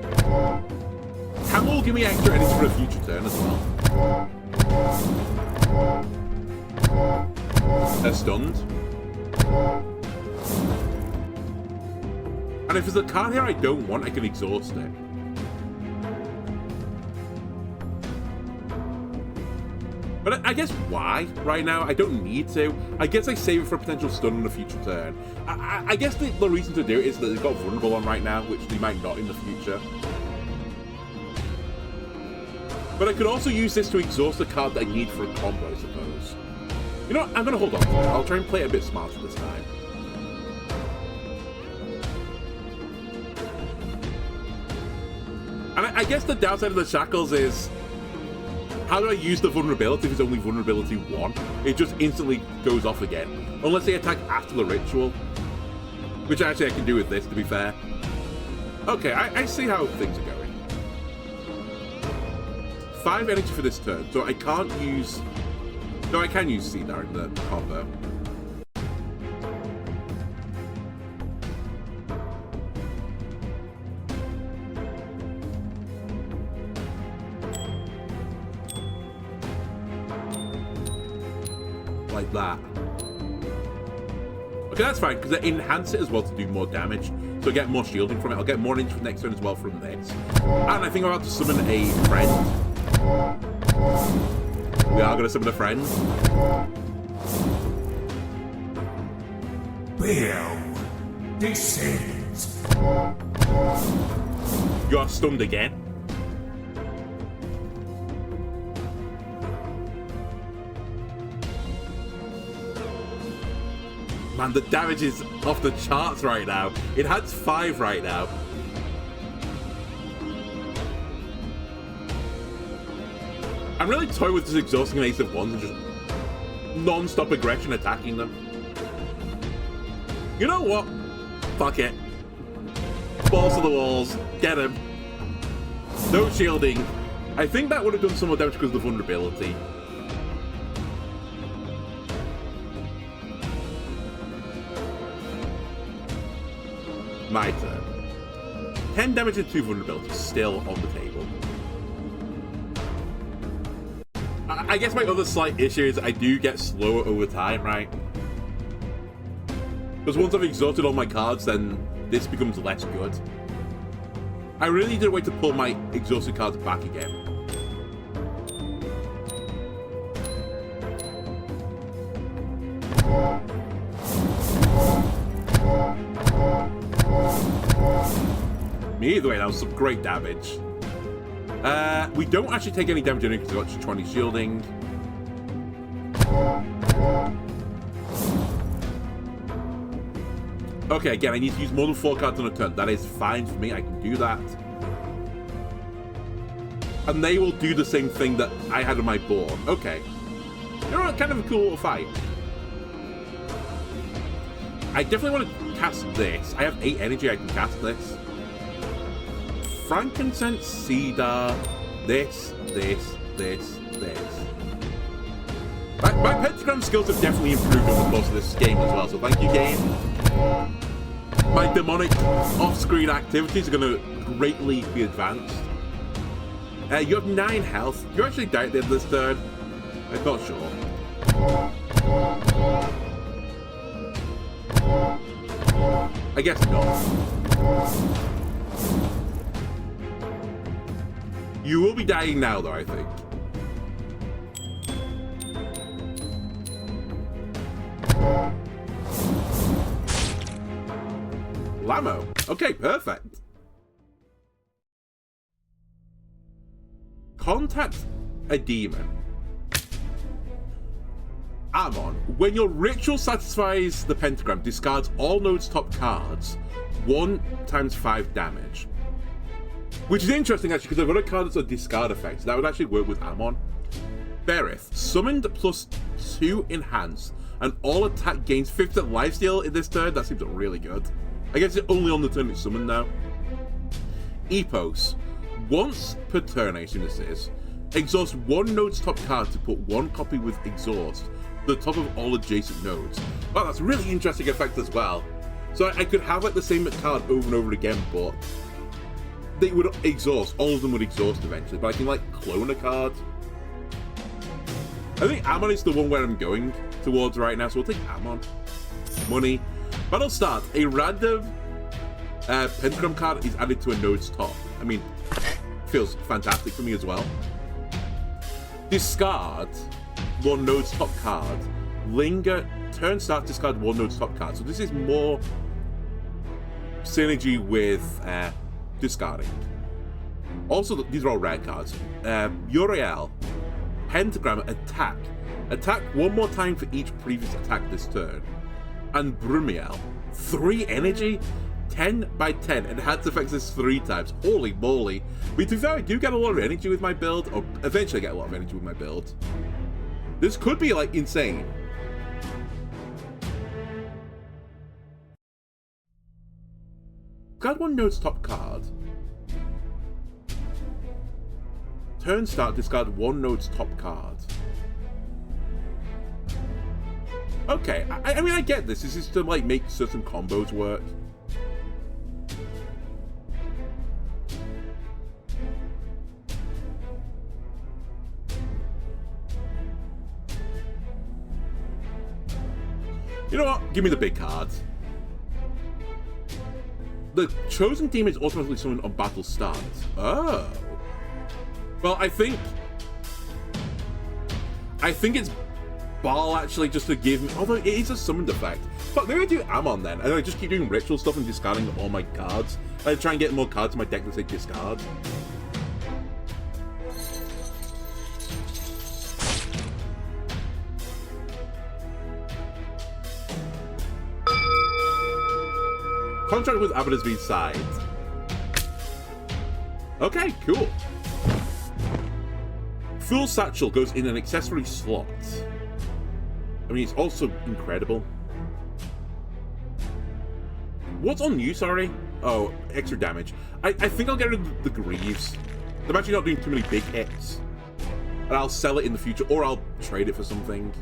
Camel will give me extra energy for a future turn as well. They're stunned. And if there's a card here I don't want, I can exhaust it. But I guess why right now? I don't need to. I guess I save it for a potential stun on a future turn. I guess the reason to do it is that they've got vulnerable on right now, which they might not in the future. But I could also use this to exhaust a card that I need for a combo, I suppose. You know what? I'm going to hold on to it. I'll try and play it a bit smarter this time. And I guess the downside of the shackles is, how do I use the vulnerability if it's only vulnerability 1? It just instantly goes off again. Unless they attack after the ritual. Which actually I can do with this, to be fair. Okay, I see how things are going. 5 energy for this turn, so I can't use... No, I can use Cedar in the combo. Like that. Okay, that's fine, because they enhance it as well to do more damage. So I get more shielding from it. I'll get more range for next turn as well from this. And I think I'm about to summon a friend. We are going to summon a friend. Bill descends. You are stunned again. Man, the damage is off the charts right now. It has 5 right now. I'm really toying with just exhausting an ace of wands and just non-stop aggression attacking them. You know what? Fuck it. Balls to the walls. Get him. No shielding. I think that would have done some more damage because of the vulnerability. My turn. 10 damage and 2 vulnerabilities still on the table. I guess my other slight issue is I do get slower over time, right? Because once I've exhausted all my cards, then this becomes less good. I really need a way to pull my exhausted cards back again. Either way, that was some great damage. We don't actually take any damage because we've got 20 shielding. Okay, again, I need to use more than 4 cards on a turn. That is fine for me. I can do that. And they will do the same thing that I had on my board. Okay. You know what? Kind of a cool little fight. I definitely want to cast this. I have 8 energy. I can cast this. Frankincense, cedar, this. My pentagram skills have definitely improved over the course of this game as well, so thank you, game. My demonic off-screen activities are going to greatly be advanced. You have 9 health. You actually die at the end of this turn. I'm not sure. I guess not. You will be dying now, though, I think. Lamo. Okay, perfect. Contact a demon. Amon. When your ritual satisfies the pentagram, discards all node's top cards. 1 times 5 damage. Which is interesting, actually, because I've got a card that's a discard effect. So that would actually work with Amon. Berith. Summoned +2 enhanced, and all attack gains 50% lifesteal in this turn. That seems really good. I guess it's only on the turn it's summoned now. Epos. Once per turn, I assume this is. Exhaust 1 node's top card to put 1 copy with exhaust to the top of all adjacent nodes. Wow, that's a really interesting effect as well. So I could have like the same card over and over again, but they would exhaust. All of them would exhaust eventually, but I can like clone a card. I think Amon is the one where I'm going towards right now, so we'll take Amon. Money. Battle start. A random pentagram card is added to a node's top. I mean, feels fantastic for me as well. Discard 1 node's top card. Linger. Turn start, discard 1 node's top card. So this is more synergy with discarding. Also, these are all rare cards. Uriel. Pentagram attack. Attack 1 more time for each previous attack this turn. And Brumiel. 3 energy, 10 by 10. And enhance effects this 3 times. Holy moly. But to be fair, I do get a lot of energy with my build. Or eventually get a lot of energy with my build. This could be like insane. Discard 1 node's top card. Turn start, discard 1 node's top card. Okay, I mean, I get this. This is to like make certain combos work. You know what? Give me the big cards. The chosen team is automatically summoned on battle starts. Oh. Well, I think it's Ball actually just to give me, although it is a summoned effect. But maybe I do Ammon then, and I just keep doing ritual stuff and discarding all my cards. I try and get more cards in my deck that say discard. Contract with Abbott has been signed. Okay, cool. Full Satchel goes in an accessory slot. I mean, it's also incredible. What's on you, sorry? Oh, extra damage. I think I'll get rid of the Greaves. I'm actually not doing too many big hits. And I'll sell it in the future, or I'll trade it for something.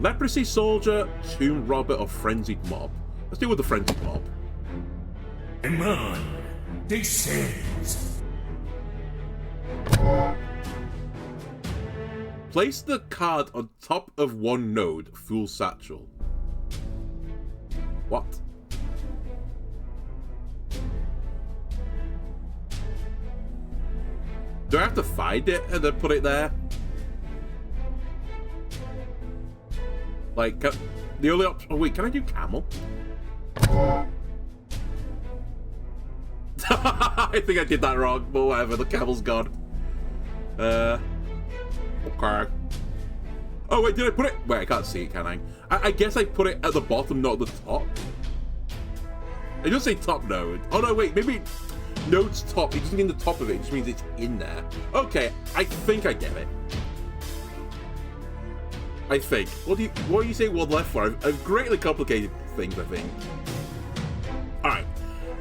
Leprosy Soldier, Tomb Robber, or Frenzied Mob. Let's deal with the Frenzied Mob. Iman descends. Place the card on top of one node, Full Satchel. What? Do I have to find it and then put it there? Like, the only option... Oh, wait, can I do Camel? I think I did that wrong, but whatever, the Camel's gone. Okay. Oh, wait, did I put it... Wait, I can't see it, can I? I guess I put it at the bottom, not the top. It doesn't say top node. Oh, no, wait, maybe node's top. It doesn't mean the top of it. It just means it's in there. Okay, I think I get it. I think. What do you say one left for? I've greatly complicated things, I think. Alright.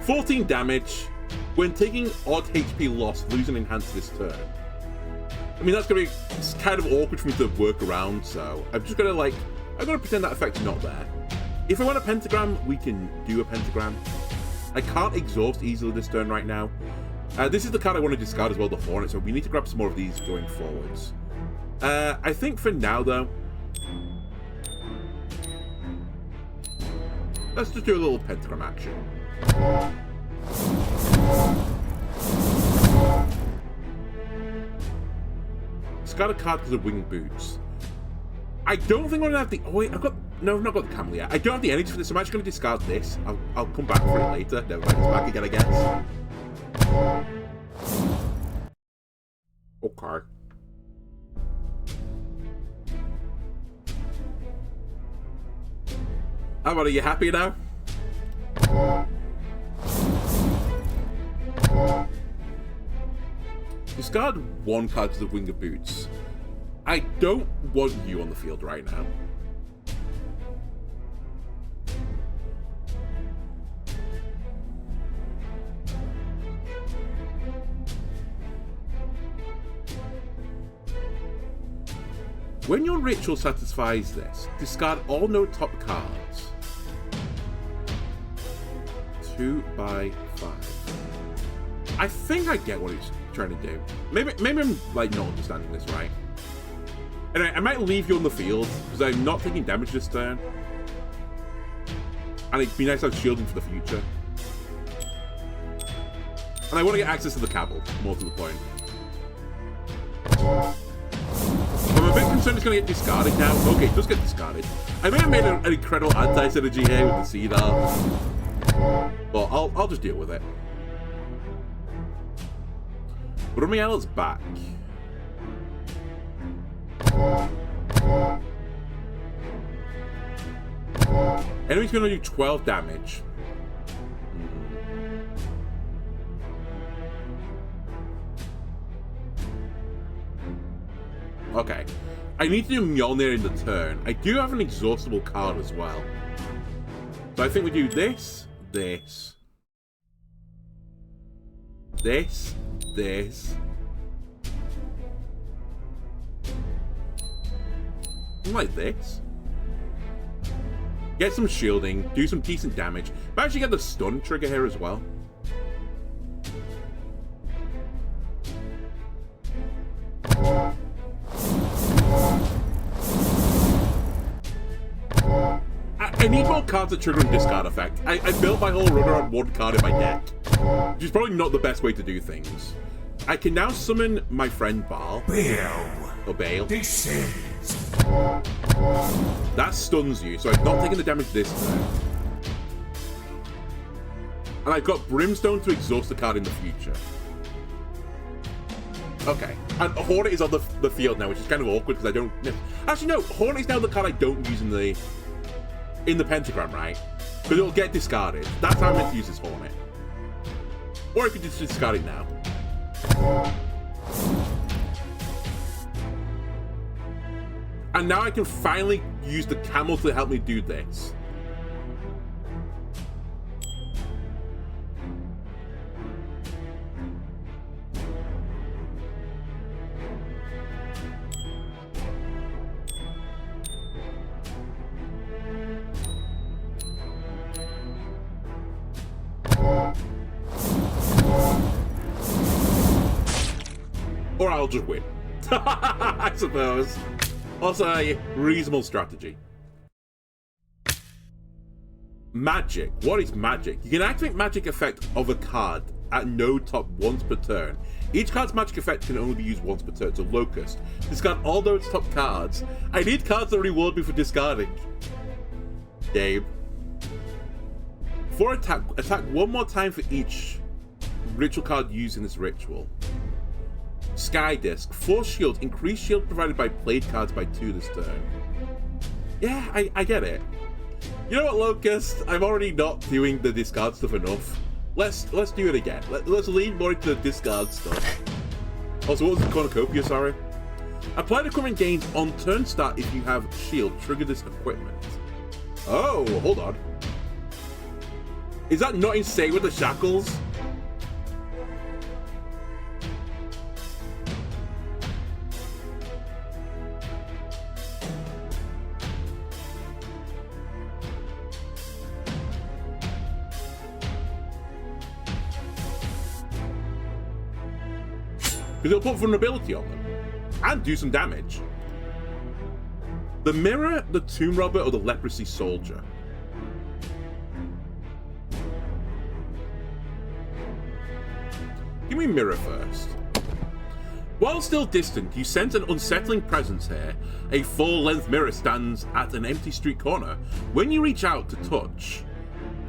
14 damage. When taking odd HP loss, lose an enhance this turn. I mean, that's going to be kind of awkward for me to work around, so I'm just going to, like, I'm going to pretend that effect's not there. If I want a pentagram, we can do a pentagram. I can't exhaust easily this turn right now. This is the card I want to discard as well, the Hornet, so we need to grab some more of these going forwards. I think for now, though, let's just do a little pentagram action. Discard a card because of Winged Boots. I don't think I'm going to have the... Oh, wait, I've got... No, I've not got the Camel yet. I don't have the energy for this. I'm actually going to discard this. I'll come back for it later. Never mind, it's back again, I guess. Okay. How about, are you happy now? Discard one card because of Winged Boots. I don't want you on the field right now. When your ritual satisfies this, discard all no top cards. 2 by 5. I think I get what he's trying to do. Maybe I'm like not understanding this right. And I might leave you on the field because I'm not taking damage this turn. And it'd be nice to have shielding for the future. And I want to get access to the Cabal, more to the point. I'm a bit concerned it's going to get discarded now. Okay, it does get discarded. I may have made an incredible anti-synergy here with the Seed Art. But I'll just deal with it. Rumiel's back. Enemy's going to do 12 damage. Okay. I need to do Mjolnir in the turn. I do have an exhaustible card as well. So I think we do this, this, this, this. Like this. Get some shielding, do some decent damage. But actually get the stun trigger here as well. cards that trigger and discard effect. I built my whole run around one card in my deck, which is probably not the best way to do things. I can now summon my friend Baal. Baal. Descends. That stuns you, so I've not taken the damage this turn. And I've got Brimstone to exhaust the card in the future. Okay, and Hornet is on the field now, which is kind of awkward because I don't... Actually, no, Hornet is now the card I don't use in the pentagram, right? Because it'll get discarded. That's how I'm meant to use this Hornet. Or I could just discard it now. And now I can finally use the camel to help me do this. Or I'll just win. I suppose. Also a reasonable strategy. Magic. What is magic? You can activate magic effect of a card at node top once per turn. Each card's magic effect can only be used once per turn. So Locust. Discard all node's top cards. I need cards that reward me for discarding. Dave. For attack one more time for each ritual card used in this ritual. Sky Disc. Force Shield. Increase shield provided by played cards by 2 this turn. Yeah, I get it. You know what, Locust? I'm already not doing the discard stuff enough. Let's do it again. Let's lean more into the discard stuff. Also, what was the cornucopia, sorry? Apply the equipment gains on turn start if you have shield. Trigger this equipment. Oh, hold on. Is that not insane with the shackles? Because it'll put vulnerability on them and do some damage. The Mirror, the Tomb Robber, or the Leprosy Soldier? Give me Mirror first. While still distant, you sense an unsettling presence here. A full-length mirror stands at an empty street corner. When you reach out to touch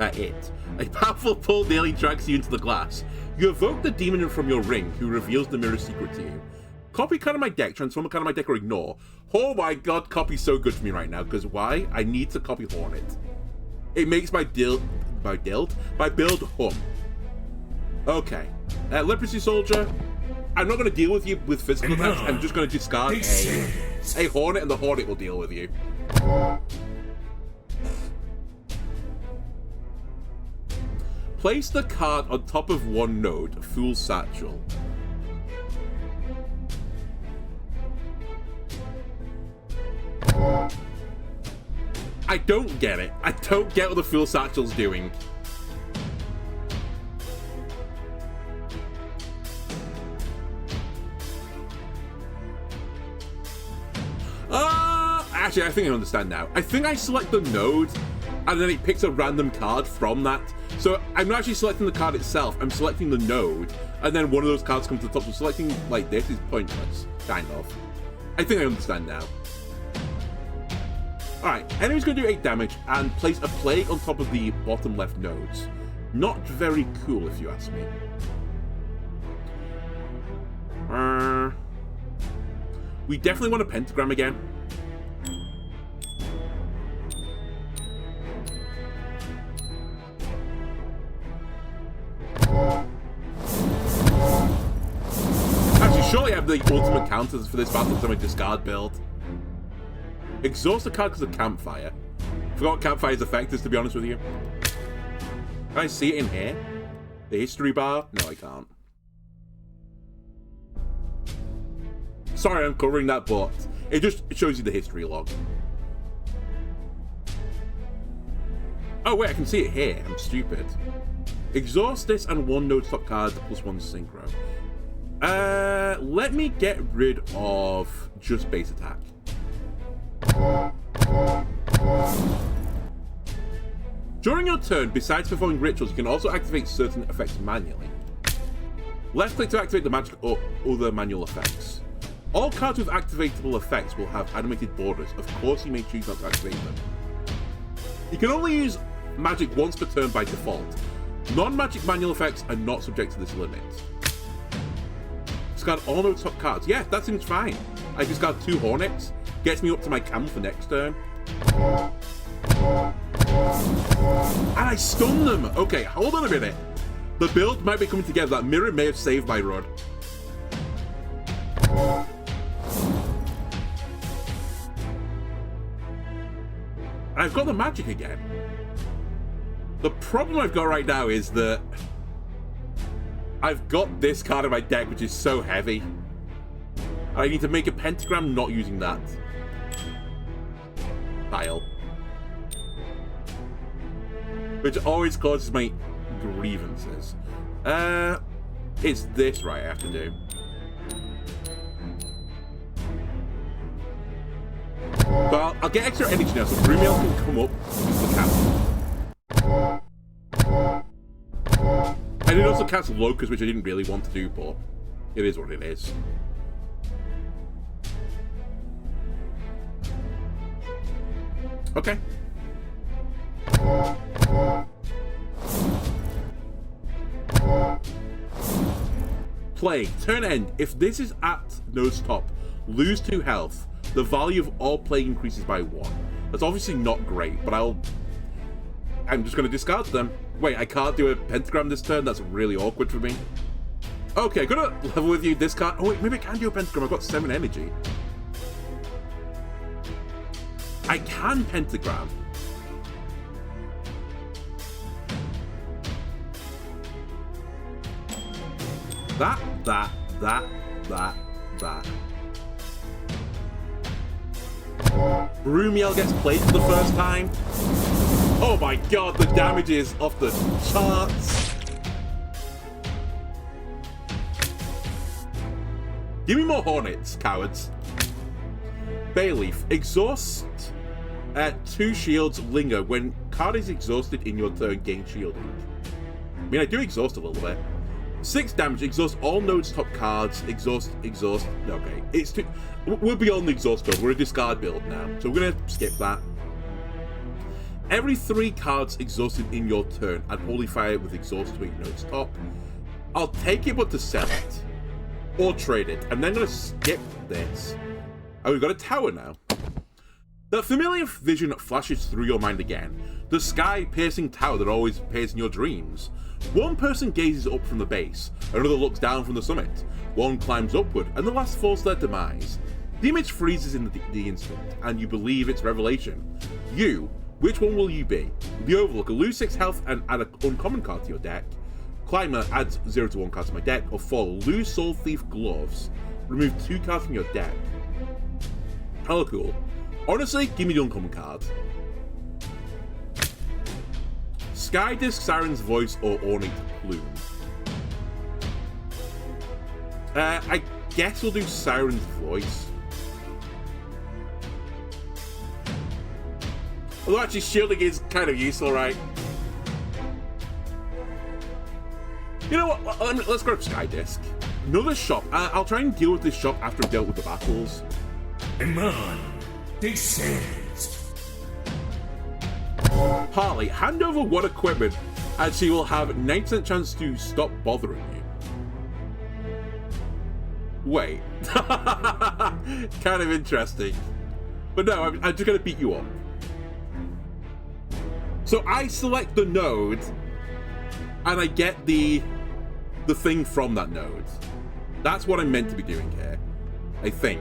it, a powerful pull nearly drags you into the glass. You evoke the demon from your ring, who reveals the mirror's secret to you. Copy card of my deck, transform a card of my deck, or ignore. Oh my god, copy's so good for me right now, because why? I need to copy Hornet. It makes my build hum. Okay. Leprosy Soldier. I'm not going to deal with you with physical attacks. I'm just going to discard a Hornet, and the Hornet will deal with you. Place the card on top of one node, Fool's Satchel. I don't get it. I don't get what the Fool's Satchel's doing. Actually, I think I understand now. I think I select the node, and then it picks a random card from that. So I'm not actually selecting the card itself, I'm selecting the node, and then one of those cards comes to the top. So selecting like this is pointless, kind of. I think I understand now. Alright, enemy's going to do 8 damage and place a plague on top of the bottom left nodes. Not very cool, if you ask me. We definitely want a pentagram again. Actually, surely I have the ultimate counters for this battle to my discard build. Exhaust the card because of Campfire. Forgot Campfire's effect is, to be honest with you. Can I see it in here? The history bar? No, I can't. Sorry I'm covering that, but it just shows you the history log. Oh wait, I can see it here. I'm stupid. Exhaust this and one node top card +1 synchro. Let me get rid of just base attack. During your turn, besides performing rituals, you can also activate certain effects manually. Left click to activate the magic or other manual effects. All cards with activatable effects will have animated borders. Of course, you may choose not to activate them. You can only use magic once per turn by default. Non-magic manual effects are not subject to this limit. Discard all no top cards. Yeah, that seems fine. I discard 2 Hornets. Gets me up to my camel for next turn. And I stun them! Okay, hold on a minute. The build might be coming together. That mirror may have saved my run. I've got the magic again. The problem I've got right now is that I've got this card in my deck, which is so heavy. I need to make a pentagram not using that tile. Which always causes my grievances. It's this right I have to do. But I'll get extra energy now, so Brumiel can come up to the castle. I did also cast Locust, which I didn't really want to do, but it is what it is. Okay. Play. Turn end. If this is at node's top, lose 2 health. The value of all play increases by 1. That's obviously not great, but I'm just going to discard them. Wait, I can't do a pentagram this turn? That's really awkward for me. Okay, gonna level with you this card. Oh wait, maybe I can do a pentagram. I've got 7 energy. I can pentagram. That. Brumiel gets played for the first time. Oh my god, the damage is off the charts. Give me more Hornets, cowards. Bayleaf. Exhaust. 2 shields linger. When card is exhausted in your turn, gain shielding. I mean, I do exhaust a little bit. 6 damage. Exhaust all nodes top cards. Exhaust. Okay. It's too... We're beyond the exhaust build. We're a discard build now. So we're going to skip that. Every 3 cards exhausted in your turn, add Holy Fire with exhaust to node's top. I'll take it, but to sell it. Or trade it. I'm then going to skip this. Oh, we've got a tower now. The familiar vision flashes through your mind again. The sky-piercing tower that always appears in your dreams. One person gazes up from the base, another looks down from the summit. One climbs upward, and the last falls to their demise. The image freezes in the instant, and you believe it's revelation. You, which one will you be? The Overlooker, lose 6 health and add an uncommon card to your deck. Climber adds 0 to 1 card to my deck. Or Fall, lose Soul Thief gloves. Remove 2 cards from your deck. Hella cool. Honestly, give me the uncommon card. Sky Disc, Siren's Voice, or Ornate Plume. I guess we'll do Siren's Voice. Although actually shielding is kind of useful, right? You know what? Let's grab Sky Disc. Another shop. I'll try and deal with this shop after I've dealt with the battles. Iman descends. Harley, hand over 1 equipment and she will have 90% chance to stop bothering you. Wait. Kind of interesting. But no, I'm just going to beat you up. So I select the node and I get the thing from that node. That's what I'm meant to be doing here, I think.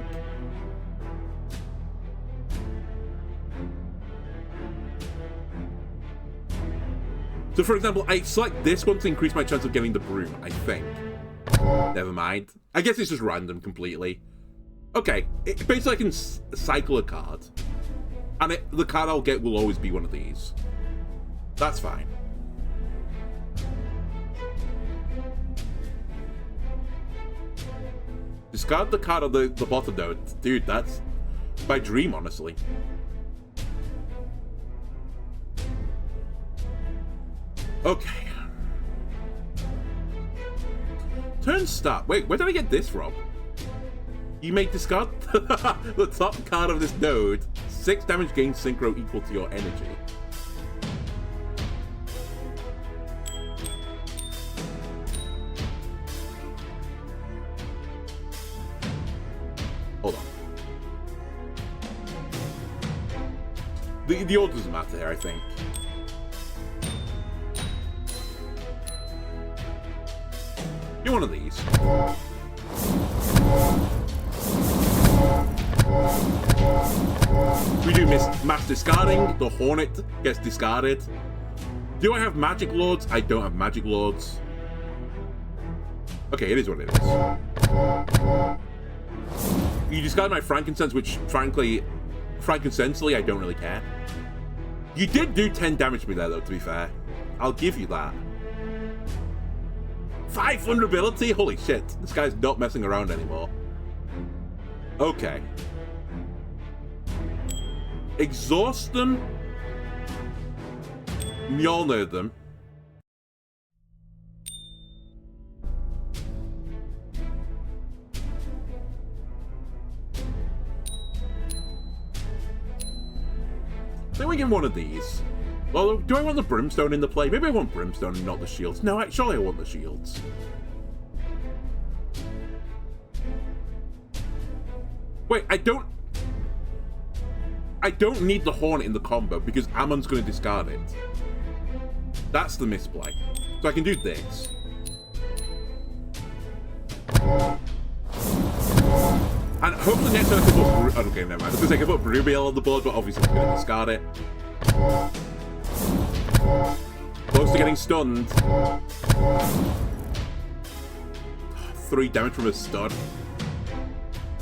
So for example, I select this one to increase my chance of getting the broom, I think. Never mind. I guess it's just random completely. Okay, basically I can cycle a card. And the card I'll get will always be one of these. That's fine. Discard the card on the bottom node. Dude, that's my dream, honestly. Okay. Turn start. Wait, where did I get this from? You may discard the top card of this node. 6 damage gain synchro equal to your energy. Hold on. The order doesn't matter here, I think. You're one of these. We do mass discarding. The Hornet gets discarded. Do I have Magic Lords? I don't have Magic Lords. Okay, it is what it is. You discard my Frankincense, which, frankly, Frankensensely, I don't really care. You did do 10 damage to me there, though, to be fair. I'll give you that. 5 vulnerability? Holy shit. This guy's not messing around anymore. Okay. Exhaust them. Mjolnir them. I think we give him one of these. Well, do I want the Brimstone in the play? Maybe I want Brimstone and not the shields. No, actually I want the shields. Wait, I don't need the Hornet in the combo because Ammon's going to discard it. That's the misplay. So I can do this. And hopefully next time I can put... Okay, never mind. I was going to say I can put Brubiel on the board, but obviously I'm going to discard it. Close to getting stunned. 3 damage from a stun.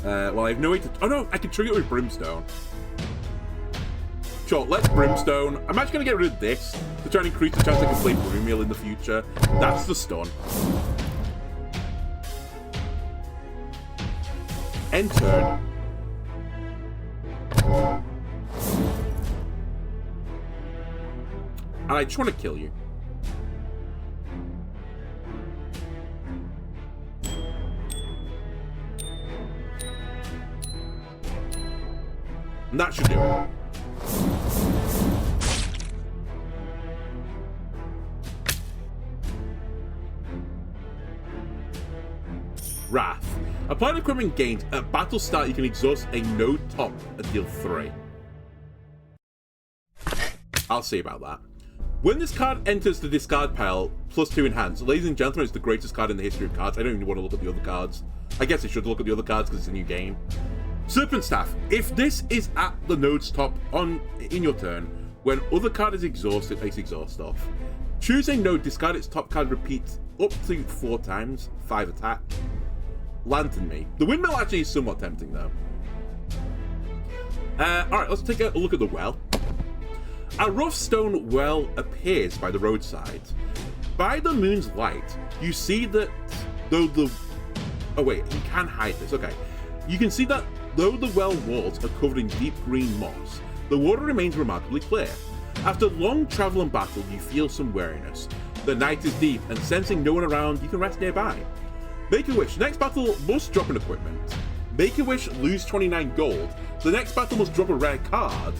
Well, I have no way to... Oh no, I can trigger it with Brimstone. Sure, let's Brimstone. I'm actually going to get rid of this to try and increase the chance I can play Brumiel in the future. That's the stun. End turn. And I just want to kill you. And that should do it. Wrath. Applied equipment gained. At battle start, you can exhaust a node top and deal 3. I'll see about that. When this card enters the discard pile, +2 enhanced. Ladies and gentlemen, it's the greatest card in the history of cards. I don't even want to look at the other cards. I guess I should look at the other cards because it's a new game. Serpent Staff. If this is at the node's top in your turn, when other card is exhausted, takes exhaust off. Choose a node, discard its top card, repeat up to 4 times, 5 attack. Lantern Me. The windmill actually is somewhat tempting though. Alright, let's take a look at the well. A rough stone well appears by the roadside. By the moon's light, you see that though the... Oh wait, you can hide this, okay. You can see that though the well walls are covered in deep green moss, the water remains remarkably clear. After long travel and battle, you feel some weariness. The night is deep, and sensing no one around, you can rest nearby. Make a wish. Next battle must drop an equipment. Make a wish, lose 29 gold. The next battle must drop a rare card.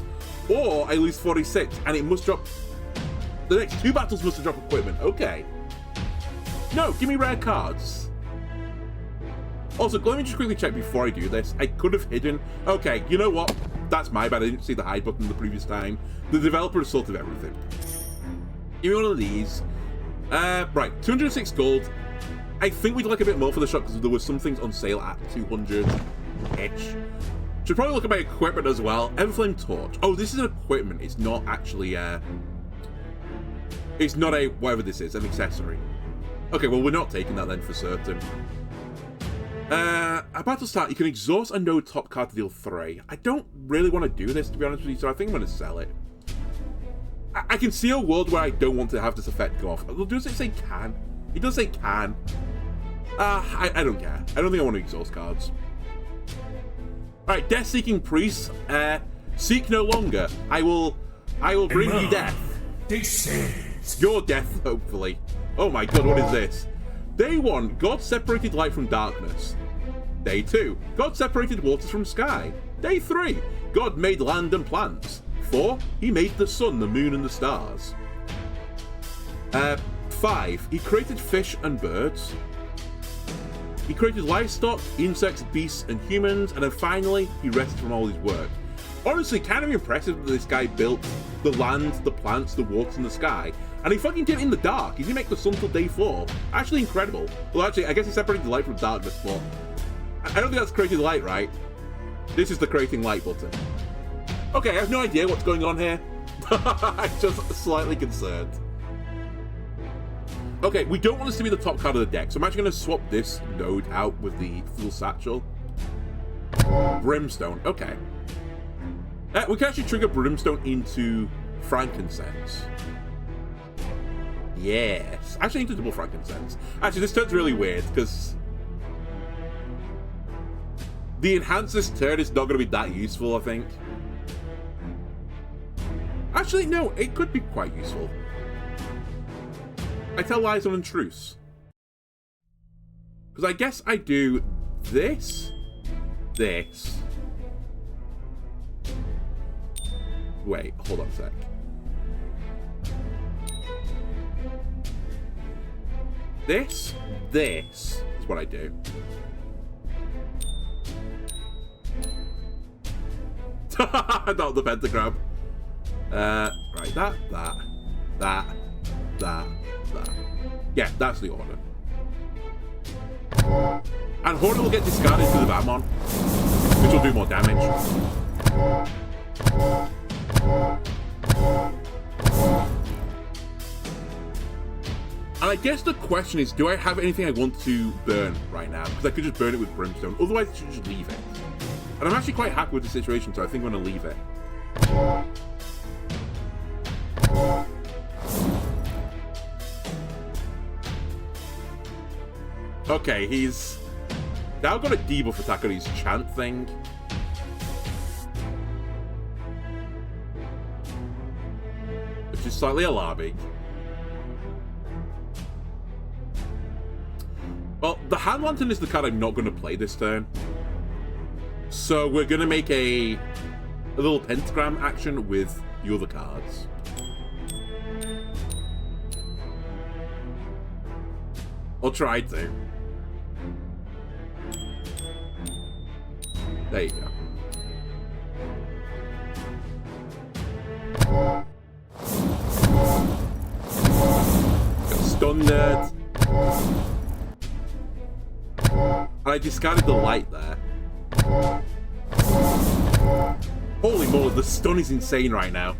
Or I lose 46, and it must drop... The next 2 battles must drop equipment. Okay. No, give me rare cards. Also, let me just quickly check before I do this. I could have hidden... Okay, you know what? That's my bad. I didn't see the hide button the previous time. The developer is sort of everything. Give me one of these. Right, 206 gold. I think we'd like a bit more for the shop because there were some things on sale at 200-ish. Should probably look at my equipment as well. Everflame Torch. Oh, this is an equipment. It's not actually, it's not a, whatever this is, an accessory. Okay, well, we're not taking that then for certain. At battle start, you can exhaust a node top card to deal 3. I don't really want to do this, to be honest with you, so I think I'm going to sell it. I can see a world where I don't want to have this effect go off. Does it say can? It does say can. I don't care. I don't think I want to exhaust cards. Alright, Death-Seeking Priest. Seek no longer. I will bring you death. Descend. descends. Your death, hopefully. Oh my god, what is this? Day 1, God separated light from darkness. Day 2, God separated waters from sky. Day 3, God made land and plants. 4, he made the sun, the moon, and the stars. 5, he created fish and birds. He created livestock, insects, beasts, and humans, and then finally, he rested from all his work. Honestly, kind of impressive that this guy built the land, the plants, the waters, and the sky, and he fucking did it in the dark. He didn't make the sun till day 4. Actually incredible. Well, actually, I guess he separated the light from darkness, but I don't think that's creating light, right? This is the creating light button. Okay, I have no idea what's going on here. I'm just slightly concerned. Okay, we don't want this to be the top card of the deck, so I'm actually going to swap this node out with the Fool Satchel. Brimstone, okay. We can actually trigger Brimstone into Frankincense. Yes. Actually, into double Frankincense. Actually, this turn's really weird, because the enhance this turn is not going to be that useful, I think. Actually, no, it could be quite useful. I tell lies on a truce. Because I guess I do this, this. Wait, hold on a sec. This is what I do. Not the pentagram. Right, that. Yeah, that's the order. And Hornet will get discarded to the Batmon, which will do more damage. And I guess the question is, do I have anything I want to burn right now? Because I could just burn it with Brimstone. Otherwise, I should just leave it. And I'm actually quite happy with the situation, so I think I'm going to leave it. Okay, he's now got a debuff attack on his chant thing. Which is slightly alarming. Well, the Hand Lantern is the card I'm not going to play this turn. So we're going to make a little pentagram action with the other cards. I'll try to. There you go. Got stunned it. And I discarded the light there. Holy moly, the stun is insane right now.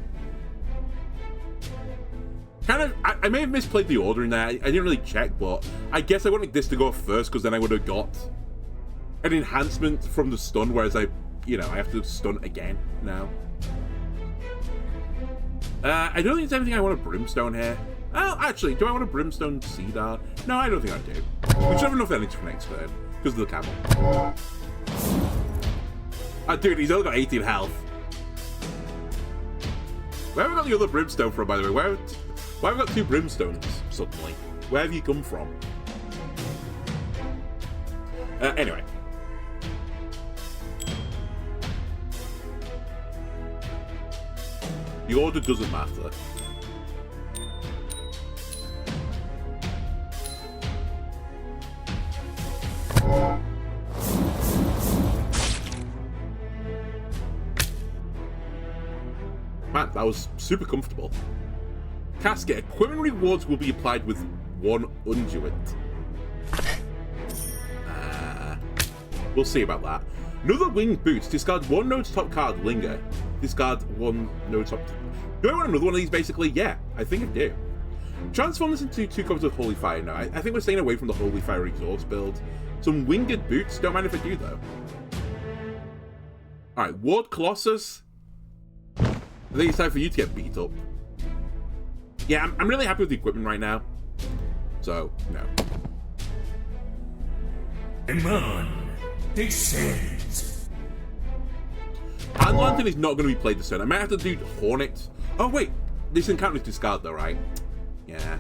I may have misplayed the order in there. I didn't really check, but I guess I wanted this to go first because then I would have got an enhancement from the stun, whereas I have to stun again now. I don't think there's anything I want to Brimstone here. Well, actually, do I want to Brimstone Cedar? No, I don't think I do. We should have enough energy for next turn because of the camel. Dude, he's only got 18 health. Where have we got the other Brimstone from, by the way? Why have we got 2 Brimstones suddenly? Where have you come from? Anyway. The order doesn't matter. Man, that was super comfortable. Casket. Equipment rewards will be applied with 1 unduit. We'll see about that. Another winged boots. Discard 1 node's top card, Linger. Discard 1 node's top. Do I want another one of these, basically? Yeah, I think I do. Transform this into 2 copies of Holy Fire. No, I think we're staying away from the Holy Fire exhaust build. Some winged boots. Don't mind if I do, though. Alright, Ward Colossus. I think it's time for you to get beat up. Yeah, I'm really happy with the equipment right now. So, no. Iman descends. Hand Lantern is not going to be played this turn. I might have to do Hornet. Oh, wait. This encounter is discard, though, right? Yeah.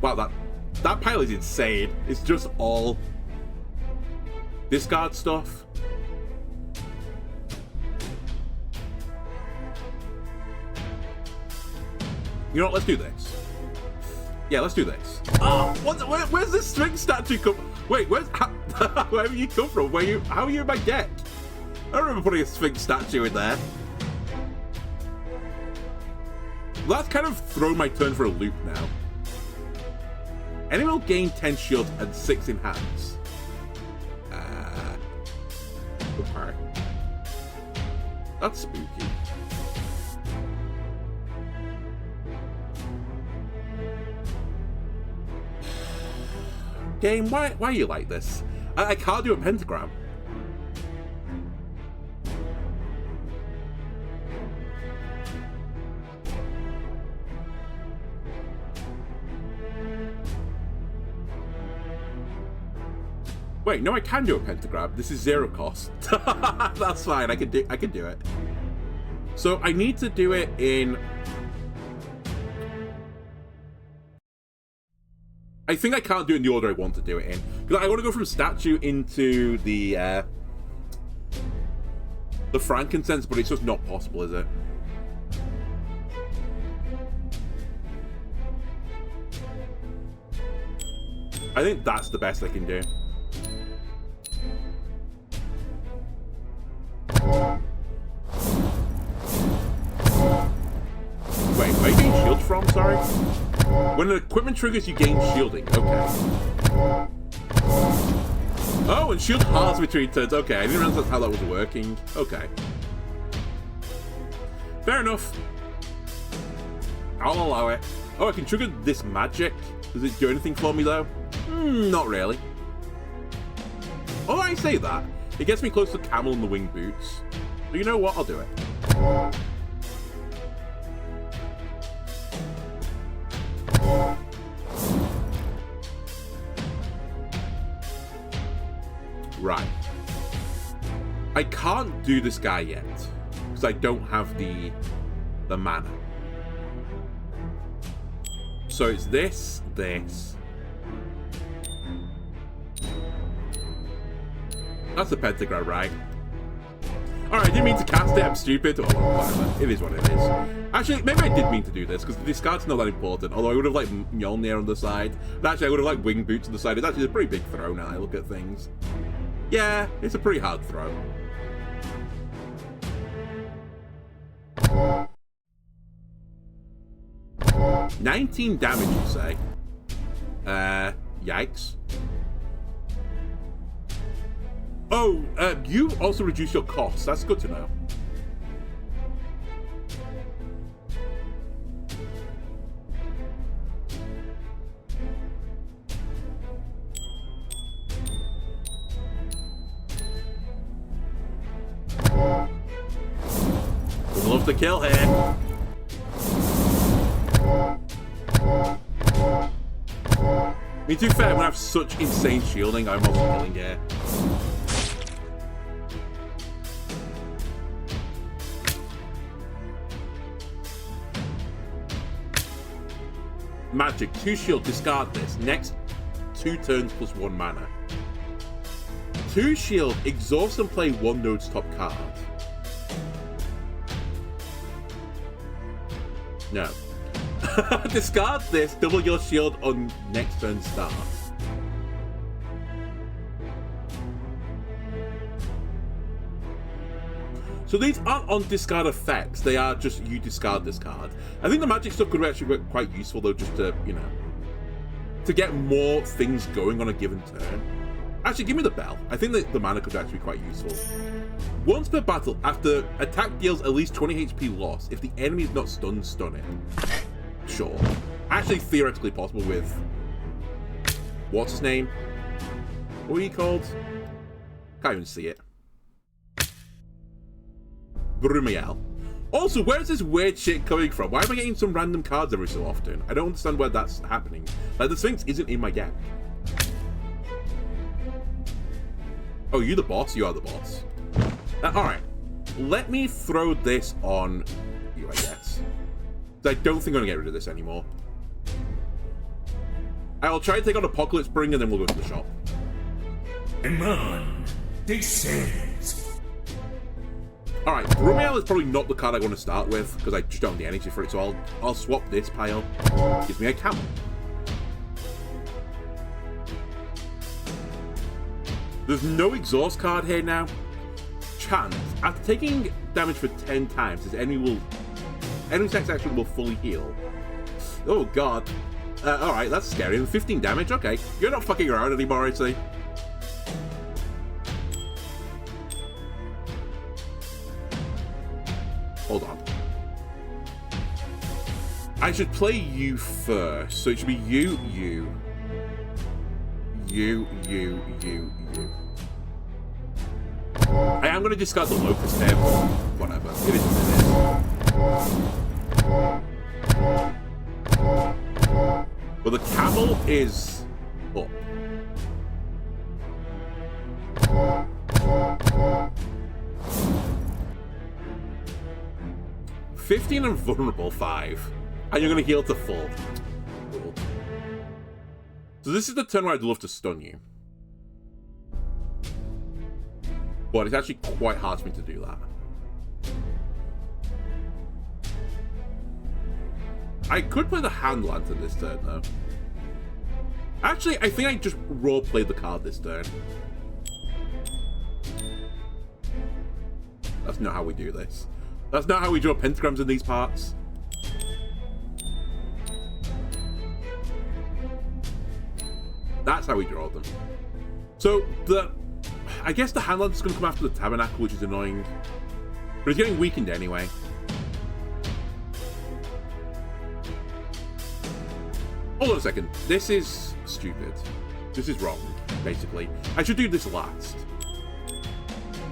Wow, that pile is insane. It's just all discard stuff. You know what? Let's do this. Yeah, let's do this. Oh, where's this Sphinx statue come? Wait, where have you come from? How are you in my deck? I don't remember putting a Sphinx statue in there. That's kind of thrown my turn for a loop now. Enemy will gain 10 shields and 6 in hands. Okay. That's spooky. Game, why are you like this? I can't do a pentagram. Wait, no, I can do a pentagram. This is 0 cost. That's fine. I can do it. So I need to do it in. I think I can't do it in the order I want to do it in, because I want to go from statue into the frankincense, but it's just not possible, is it? I think that's the best I can do. Wait, where are you getting shield from? Sorry. When an equipment triggers, you gain shielding. Okay. Oh, and shield halves between turns. Okay, I didn't realize that's how that was working. Okay. Fair enough. I'll allow it. Oh, I can trigger this magic. Does it do anything for me, though? Not really. Oh, I say that. It gets me close to Camel and the winged boots. So you know what? I'll do it. Right. I can't do this guy yet, because I don't have the mana. So it's this. That's a pentagram, right? Alright, I didn't mean to cast it, I'm stupid. Oh, whatever. It is what it is. Actually, maybe I did mean to do this, because the discard's not that important. Although I would have liked Mjolnir on the side. But actually, I would have liked winged boots on the side. It's actually a pretty big throw now I look at things. Yeah, it's a pretty hard throw. $19 damage, you say? Yikes. Oh, you also reduce your costs. That's good to know. Would love to kill here. Me too fair, when I have such insane shielding, I'm also killing here. Magic, 2 shield, discard this. Next 2 turns plus 1 mana. 2 shield, exhaust and play 1 node's top card. No. Discard this, double your shield on next turn start. So these aren't on discard effects, they are just you discard this card. I think the magic stuff could actually work quite useful though, just to, you know, to get more things going on a given turn. Actually, give me the bell. I think that the mana could actually be quite useful. Once per battle, after attack deals at least 20 HP loss, if the enemy is not stunned, stun it. Sure. Actually, theoretically possible with... What's his name? What are you called? Can't even see it. Brumiel. Also, where's this weird shit coming from? Why am I getting some random cards every so often? I don't understand where that's happening. Like, the Sphinx isn't in my deck. Oh, you the boss? You are the boss. Alright. let me throw this on you, I guess. I don't think I'm gonna get rid of this anymore. I'll try to take on Apocalypse Spring and then we'll go to the shop. Iman descends. Alright, Brumiel is probably not the card I want to start with, because I just don't have the energy for it, so I'll swap this pile. Gives me a camel. There's no exhaust card here now. Chance. After taking damage for 10 times, his enemy next action will fully heal. Oh god. Alright, that's scary. 15 damage, okay. You're not fucking around anymore, I see. Hold on. I should play you first. So it should be you. I am going to discard the Locust here, but whatever. It is what it is. But the camel is up. $15 and vulnerable 5. And you're going to heal to full. Cool. So this is the turn where I'd love to stun you. But it's actually quite hard for me to do that. I could play the Hand Lantern this turn, though. Actually, I think I just raw played the card this turn. That's not how we do this. That's not how we draw pentagrams in these parts. That's how we draw them. So, I guess the Hand Lantern's going to come after the Tabernacle, which is annoying. But it's getting weakened anyway. Hold on a second. This is stupid. This is wrong, basically. I should do this last.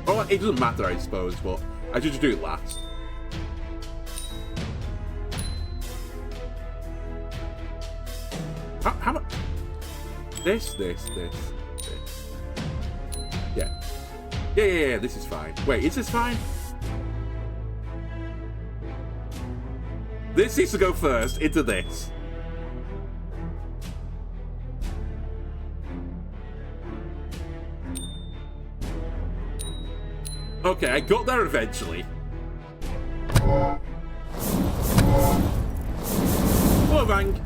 Well, it doesn't matter, I suppose, but I should just do it last. How much? This. Yeah, this is fine. Wait, is this fine? This needs to go first into this. Okay, I got there eventually. Hello, Bang.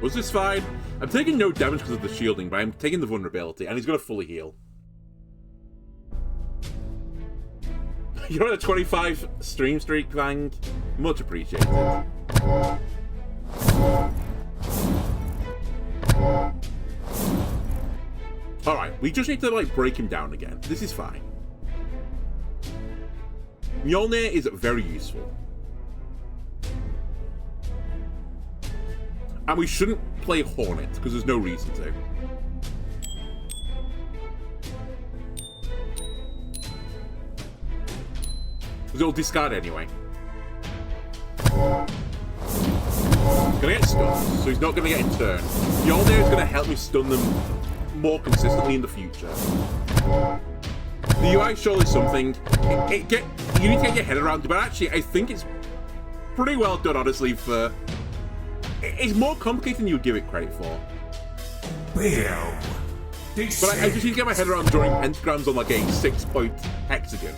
Was this fine? I'm taking no damage because of the shielding, but I'm taking the vulnerability, and he's going to fully heal. You're on a 25 stream streak, Bang. Much appreciated. Alright, we just need to, like, break him down again. This is fine. Mjolnir is very useful. And we shouldn't play Hornet, because there's no reason to. Because it'll discard anyway. He's gonna get stunned, so he's not gonna get a turn. Mjolnir is gonna help me stun them more consistently in the future. The UI surely is something. You need to get your head around it, but actually, I think it's pretty well done, honestly, for... It's more complicated than you would give it credit for. But I just need to get my head around drawing pentagrams on like a 6-point hexagon.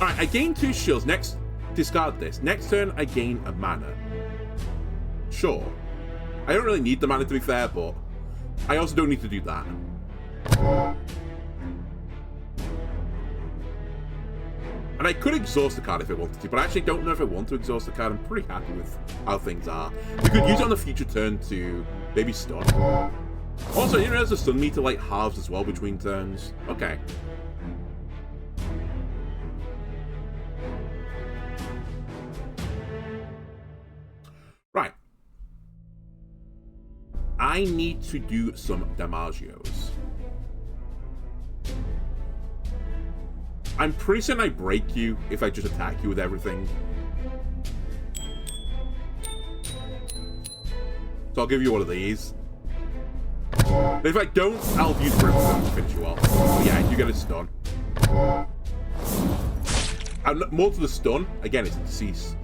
Alright, I gain 2 shields. Next, discard this. Next turn, I gain a mana. Sure. I don't really need the mana, to be fair, but I also don't need to do that. And I could exhaust the card if I wanted to, but I actually don't know if I want to exhaust the card. I'm pretty happy with how things are. We could use it on the future turn to maybe stun. Also, I didn't realize the stun meter like halves as well between turns. Okay. Right. I need to do some damagios. I'm pretty certain I break you if I just attack you with everything. So I'll give you one of these. But if I don't, I'll use Brimstone to finish you off. But yeah, you get a stun. And more to the stun, again, it's cease.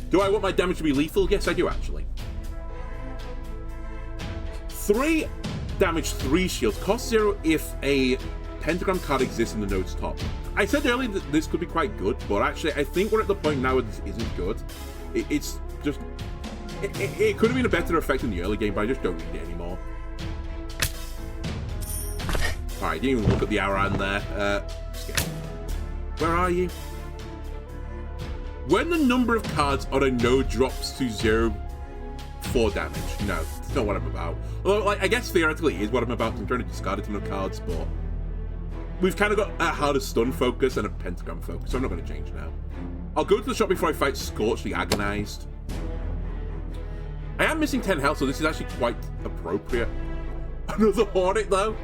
Do I want my damage to be lethal? Yes, I do, actually. 3 damage, 3 shields. Cost 0 if a pentagram card exists in the node's top. I said earlier that this could be quite good, but actually I think we're at the point now where this isn't good. It's just... It could have been a better effect in the early game, but I just don't need it anymore. Alright, didn't even look at the Aran there. Where are you? When the number of cards on a node drops to 0 for damage. No, it's not what I'm about. Although, like, I guess theoretically it is what I'm about. I'm trying to discard a ton of cards, but we've kind of got a harder stun focus and a pentagram focus, so I'm not going to change now. I'll go to the shop before I fight Scorch the Agonized. I am missing 10 health, so this is actually quite appropriate. Another Hornet, though?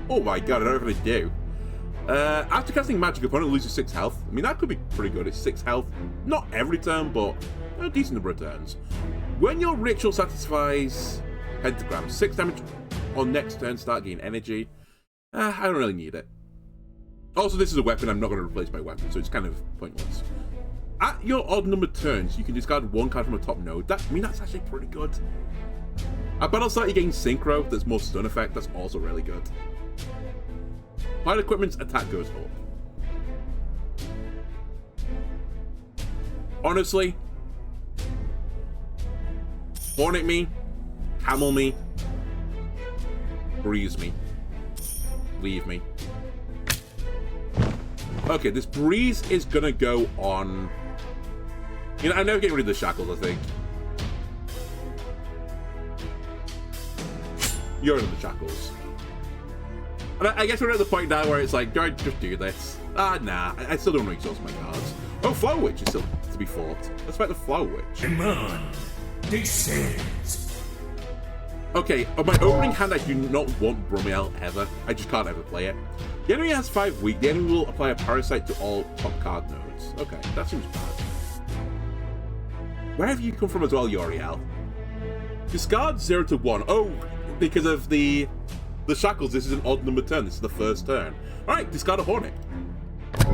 Oh my god, I don't know if I do. After casting magic, opponent loses 6 health. I mean, that could be pretty good. It's 6 health. Not every turn, but a decent number of turns. When your ritual satisfies pentagram, 6 damage on next turn, start gain energy. I don't really need it. Also, this is a weapon. I'm not going to replace my weapon, so it's kind of pointless. At your odd numbered turns, you can discard 1 card from a top node. That's actually pretty good. At battle start, you gain Synchro. That's more stun effect. That's also really good. Applied equipment's attack goes up. Honestly, Hornet me, Camel me, Breeze me, leave me. Okay, this Breeze is gonna go on... You know, I'm never getting rid of the shackles, I think. You're in the shackles. And I guess we're at the point now where it's like, do I just do this? Nah, I still don't want to exhaust my cards. Oh, Flower Witch is still to be fought. Let's fight the Flower Witch. Demand descends. Okay, on my opening hand, I do not want Brumiel ever. I just can't ever play it. The enemy has 5 weak. The enemy will apply a Parasite to all top card nodes. Okay, that seems bad. Where have you come from as well, Yoriel? Discard 0 to 1. Oh, because of the shackles, this is an odd number turn. This is the first turn. Alright, discard a Hornet.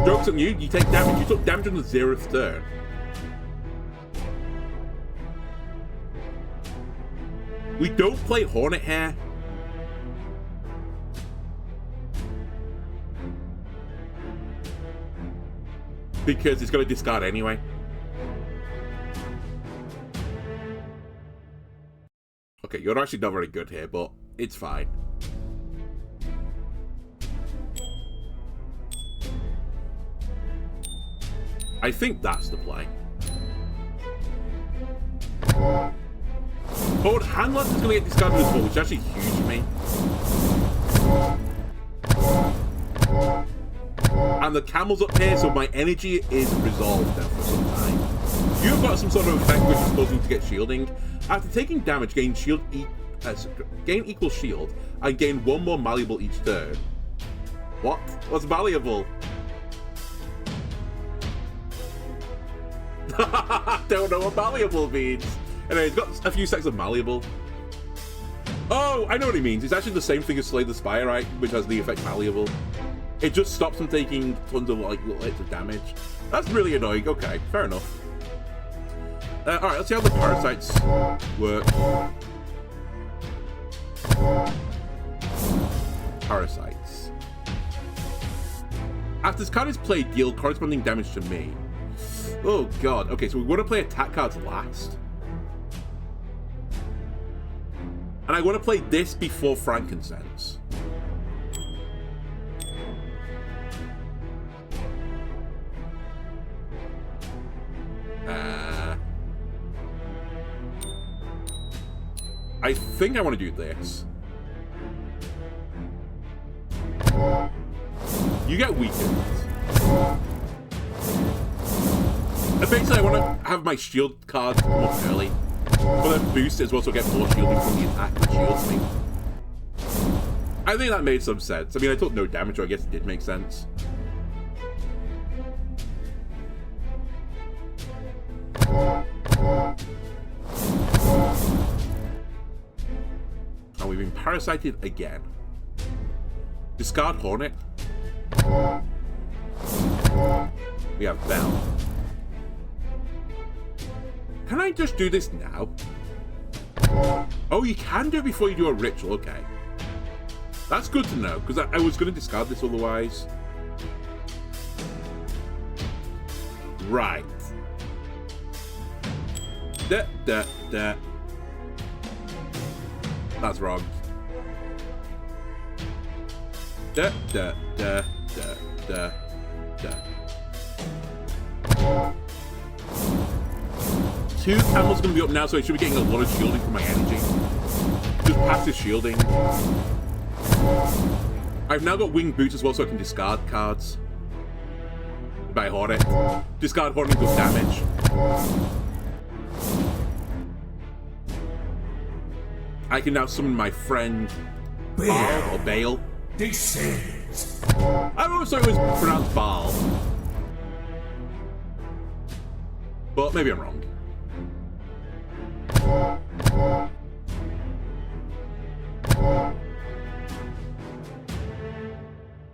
Joke's on you, you take damage. You took damage on the 0th turn. We don't play Hornet here. Because it's going to discard anyway. Okay, you're actually not very good here, but it's fine. I think that's the play. But Handless is going to get discarded as well, which is actually huge for me. And the Camel's up here, so my energy is resolved now for some time. You've got some sort of effect which is causing to get shielding. After taking damage, gain equal shield, and gain 1 more malleable each turn. What? What's malleable? Don't know what malleable means. Anyway, he's got a few sets of malleable. Oh, I know what he means. It's actually the same thing as Slay the Spire, right? Which has the effect malleable. It just stops him taking tons of like little hits of damage. That's really annoying. Okay, fair enough. Alright, let's see how the parasites work. Parasites. After this card is played, deal corresponding damage to me. Oh god. Okay, so we want to play attack cards last. And I want to play this before Frankincense. I think I want to do this. You get weakened. And basically I want to have my shield card come up early. But then boost as well, so I get more shielding from the attack that shields me. I think that made some sense. I mean, I took no damage, so I guess it did make sense. And we've been parasited again. Discard Hornet. We have Bell. Can I just do this now? Oh, you can do it before you do a ritual, okay. That's good to know, because I was going to discard this otherwise. Right. That's wrong. Two camels going to be up now, so I should be getting a lot of shielding from my energy. Just passive shielding. I've now got winged boots as well, so I can discard cards. By Hornet. Discard Hornet does damage. I can now summon my friend Baal or Bale. Descends. I always thought it was pronounced Baal. But maybe I'm wrong.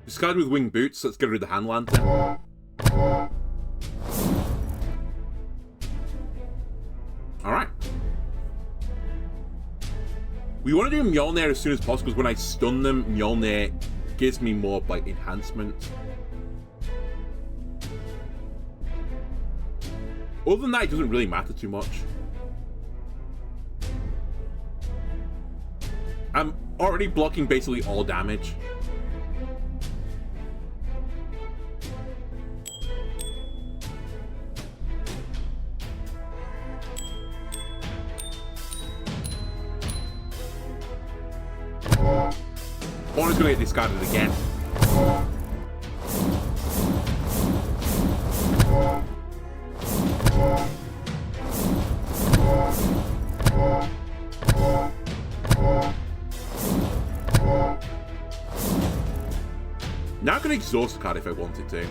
Discard with winged boots, let's get rid of the hand lantern. Alright. We want to do Mjolnir as soon as possible, because when I stun them, Mjolnir gives me more, like, enhancement. Other than that, it doesn't really matter too much. I'm already blocking basically all damage. Hornet's gonna get discarded again. Now I can exhaust the card if I wanted to.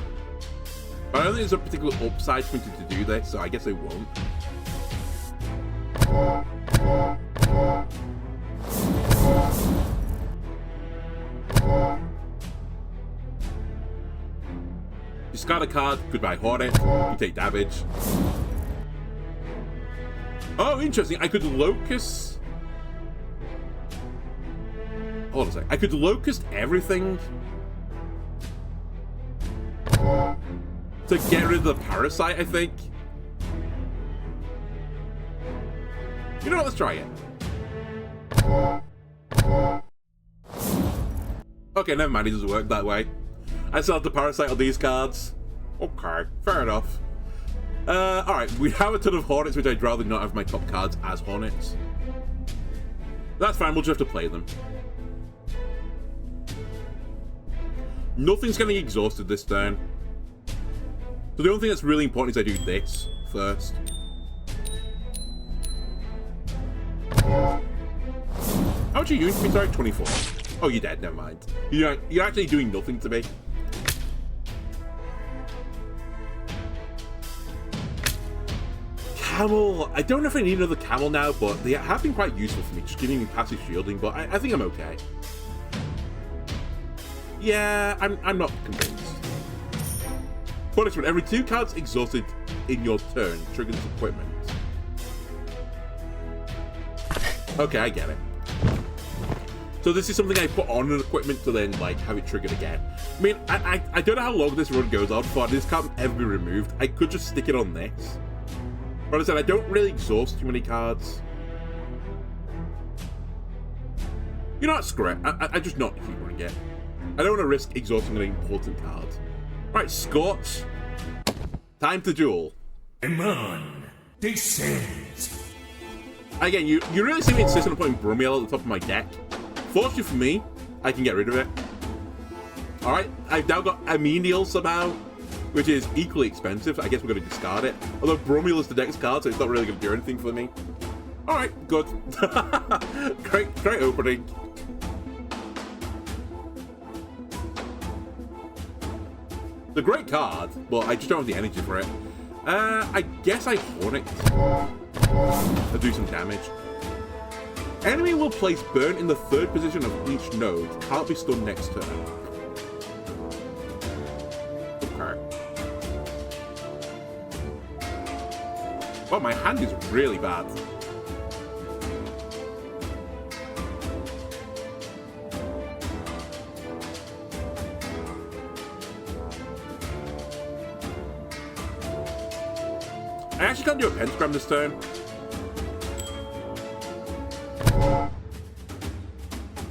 But I don't think there's a particular upside for me to do this, so I guess I won't. Discard a card, goodbye Hornet, you take damage. Oh, interesting, I could Locust... Hold on a sec, I could Locust everything to get rid of the Parasite, I think. You know what, let's try it. Okay, never mind, it doesn't work that way. I still have the Parasite on these cards. Okay, fair enough. Alright, we have a ton of Hornets, which I'd rather not have my top cards as Hornets. That's fine, we'll just have to play them. Nothing's getting exhausted this turn. So the only thing that's really important is I do this first. How much are you doing to me? Sorry, 24. Oh, you're dead, never mind. You're actually doing nothing to me. Camel. I don't know if I need another camel now, but they have been quite useful for me, just giving me passive shielding, but I think I'm okay. Yeah, I'm not convinced. Punishment. Every 2 cards exhausted in your turn triggers equipment. Okay, I get it. So this is something I put on an equipment to then, like, have it triggered again. I mean, I don't know how long this run goes on before this can't ever be removed. I could just stick it on this. But I said, I don't really exhaust too many cards. You know what, screw it. I just not keep running it. I don't want to risk exhausting an important card. Right, Scorch. Time to duel. Iman descends. Again, you really see me insisting on putting Brumiel at the top of my deck. Fortunately for me, I can get rid of it. Alright, I've now got a menial somehow, which is equally expensive, so I guess we're going to discard it. Although Brumiel is the deck's card, so it's not really going to do anything for me. Alright, good. great opening. It's a great card, but I just don't have the energy for it. I guess I Hornet. I'll do some damage. Enemy will place burn in the 3rd position of each node. Can't be stunned next turn. Okay. Oh, my hand is really bad. I actually can't do a pentagram this turn.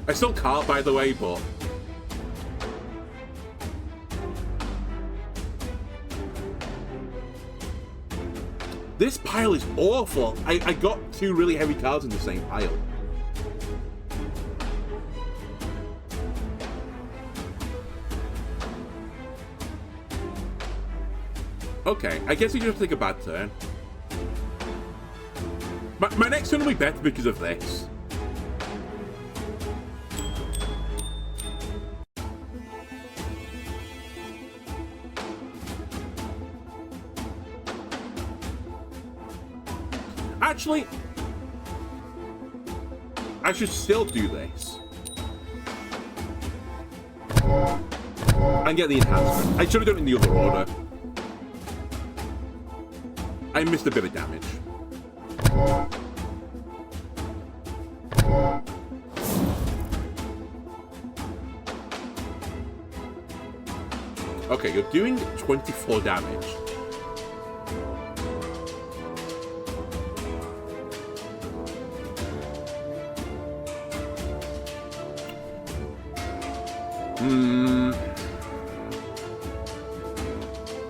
I still can't, by the way, but... This pile is awful. I got 2 really heavy cards in the same pile. Okay, I guess we just take a bad turn. My next turn will be better because of this. Actually, I should still do this. And get the enhancement. I should have done it in the other order. I missed a bit of damage. Okay, you're doing 24 damage.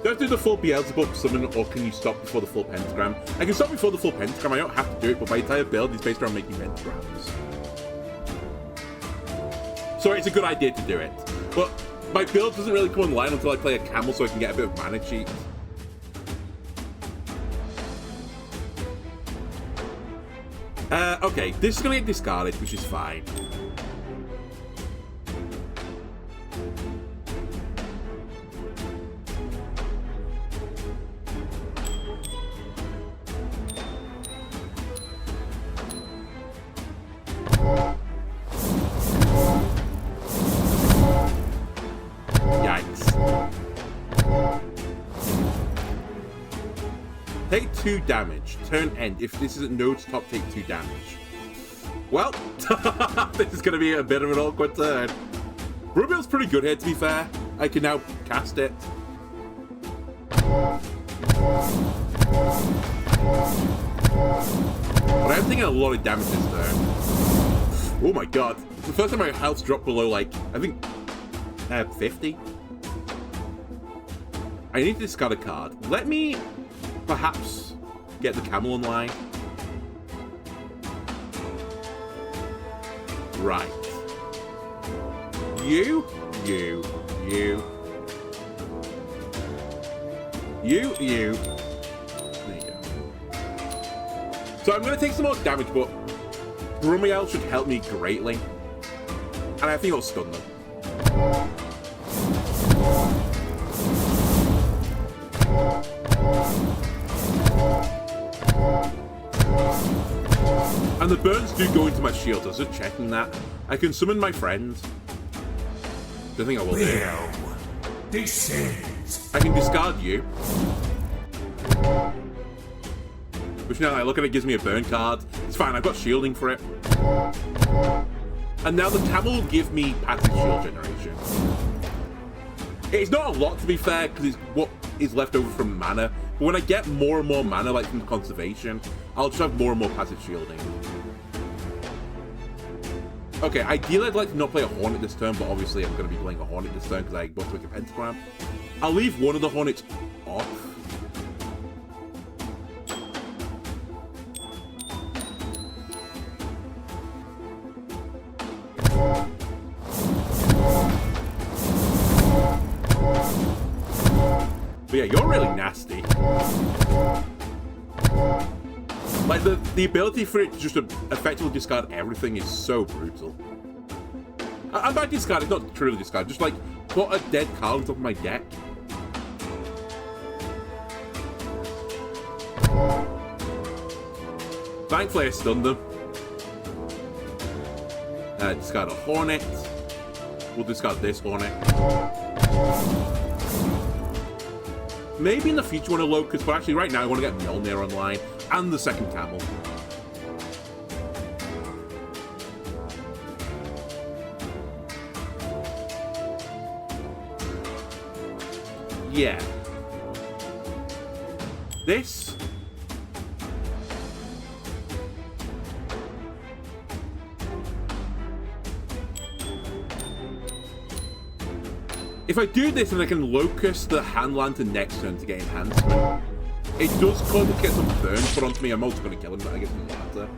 Do I do the full Beelzebub summon, or can you stop before the full pentagram? I can stop before the full pentagram, I don't have to do it, but my entire build is based around making pentagrams. So it's a good idea to do it. But my build doesn't really come online until I play a camel, so I can get a bit of mana cheat. Okay, this is going to get discarded, which is fine. Take 2 damage. Turn end. If this is at node's top, take 2 damage. Well, this is going to be a bit of an awkward turn. Rubio's pretty good here, to be fair. I can now cast it. But I'm taking a lot of damage this turn. Oh my god. It's the first time my health's dropped below, like, I think, 50. I need to discard a card. Let me perhaps get the camel online. Right. You. There you go. So I'm going to take some more damage, but Brumiel should help me greatly. And I think it'll stun them. And the burns do go into my shield, so I was just checking that. I can summon my friends. Don't think I will do. Descends. I can discard you. Which now I look at it gives me a burn card. It's fine, I've got shielding for it. And now the camel will give me passive shield generation. It's not a lot, to be fair, because it's what is left over from mana. But when I get more and more mana, like from conservation, I'll just have more and more passive shielding. Okay, ideally I'd like to not play a Hornet this turn, but obviously I'm going to be playing a Hornet this turn because I want to make a pentagram. I'll leave one of the Hornets off. But yeah, you're really nasty. Like, the ability for it to just effectively discard everything is so brutal. And by discard, it's not truly discard, just like, put a dead card on top of my deck. Thankfully, I stunned them. Discard a Hornet. We'll discard this Hornet. Maybe in the future want a Locust, but actually right now I want to get Mjolnir online and the second Camel. Yeah. This. If I do this, then I can Locust the Hand Lantern next turn to get enhancement. It does cause it to get some burns put onto me. I'm also going to kill him, but I guess it doesn't matter.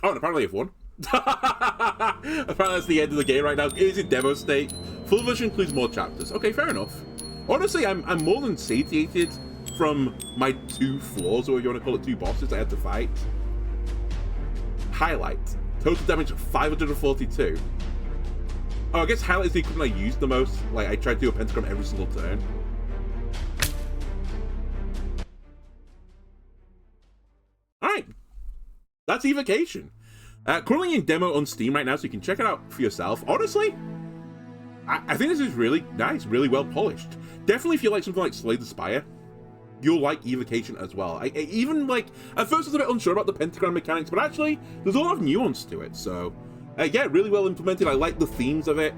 Oh, and apparently I've won. Apparently that's the end of the game right now. It is in demo state. Full version includes more chapters. Okay, fair enough. Honestly, I'm more than satiated from my 2 floors, or if you want to call it 2 bosses I had to fight. Highlight. Total damage 542. Oh, I guess highlight is the equipment I use the most. Like, I try to do a pentagram every single turn. Alright. That's Evocation. Currently in demo on Steam right now, so you can check it out for yourself. Honestly, I think this is really nice, really well polished. Definitely if you like something like Slay the Spire, you'll like Evocation as well. I even, like, at first I was a bit unsure about the pentagram mechanics, but actually, there's a lot of nuance to it, so... yeah, really well implemented. I like the themes of it.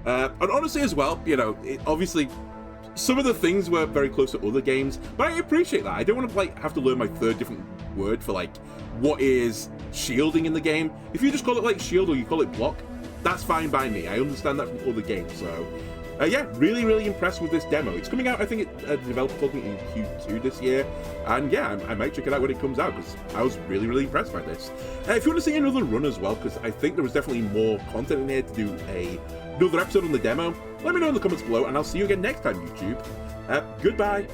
And honestly as well, you know, obviously, some of the things were very close to other games, but I appreciate that. I don't want to, like, have to learn my 3rd different word for, like, what is shielding in the game. If you just call it, like, shield or you call it block, that's fine by me. I understand that from other games, so... yeah, really impressed with this demo. It's coming out, I think, the developer told me in Q2 this year. And yeah, I might check it out when it comes out, because I was really impressed by this. If you want to see another run as well, because I think there was definitely more content in here to do another episode on the demo, let me know in the comments below, and I'll see you again next time, YouTube. Goodbye.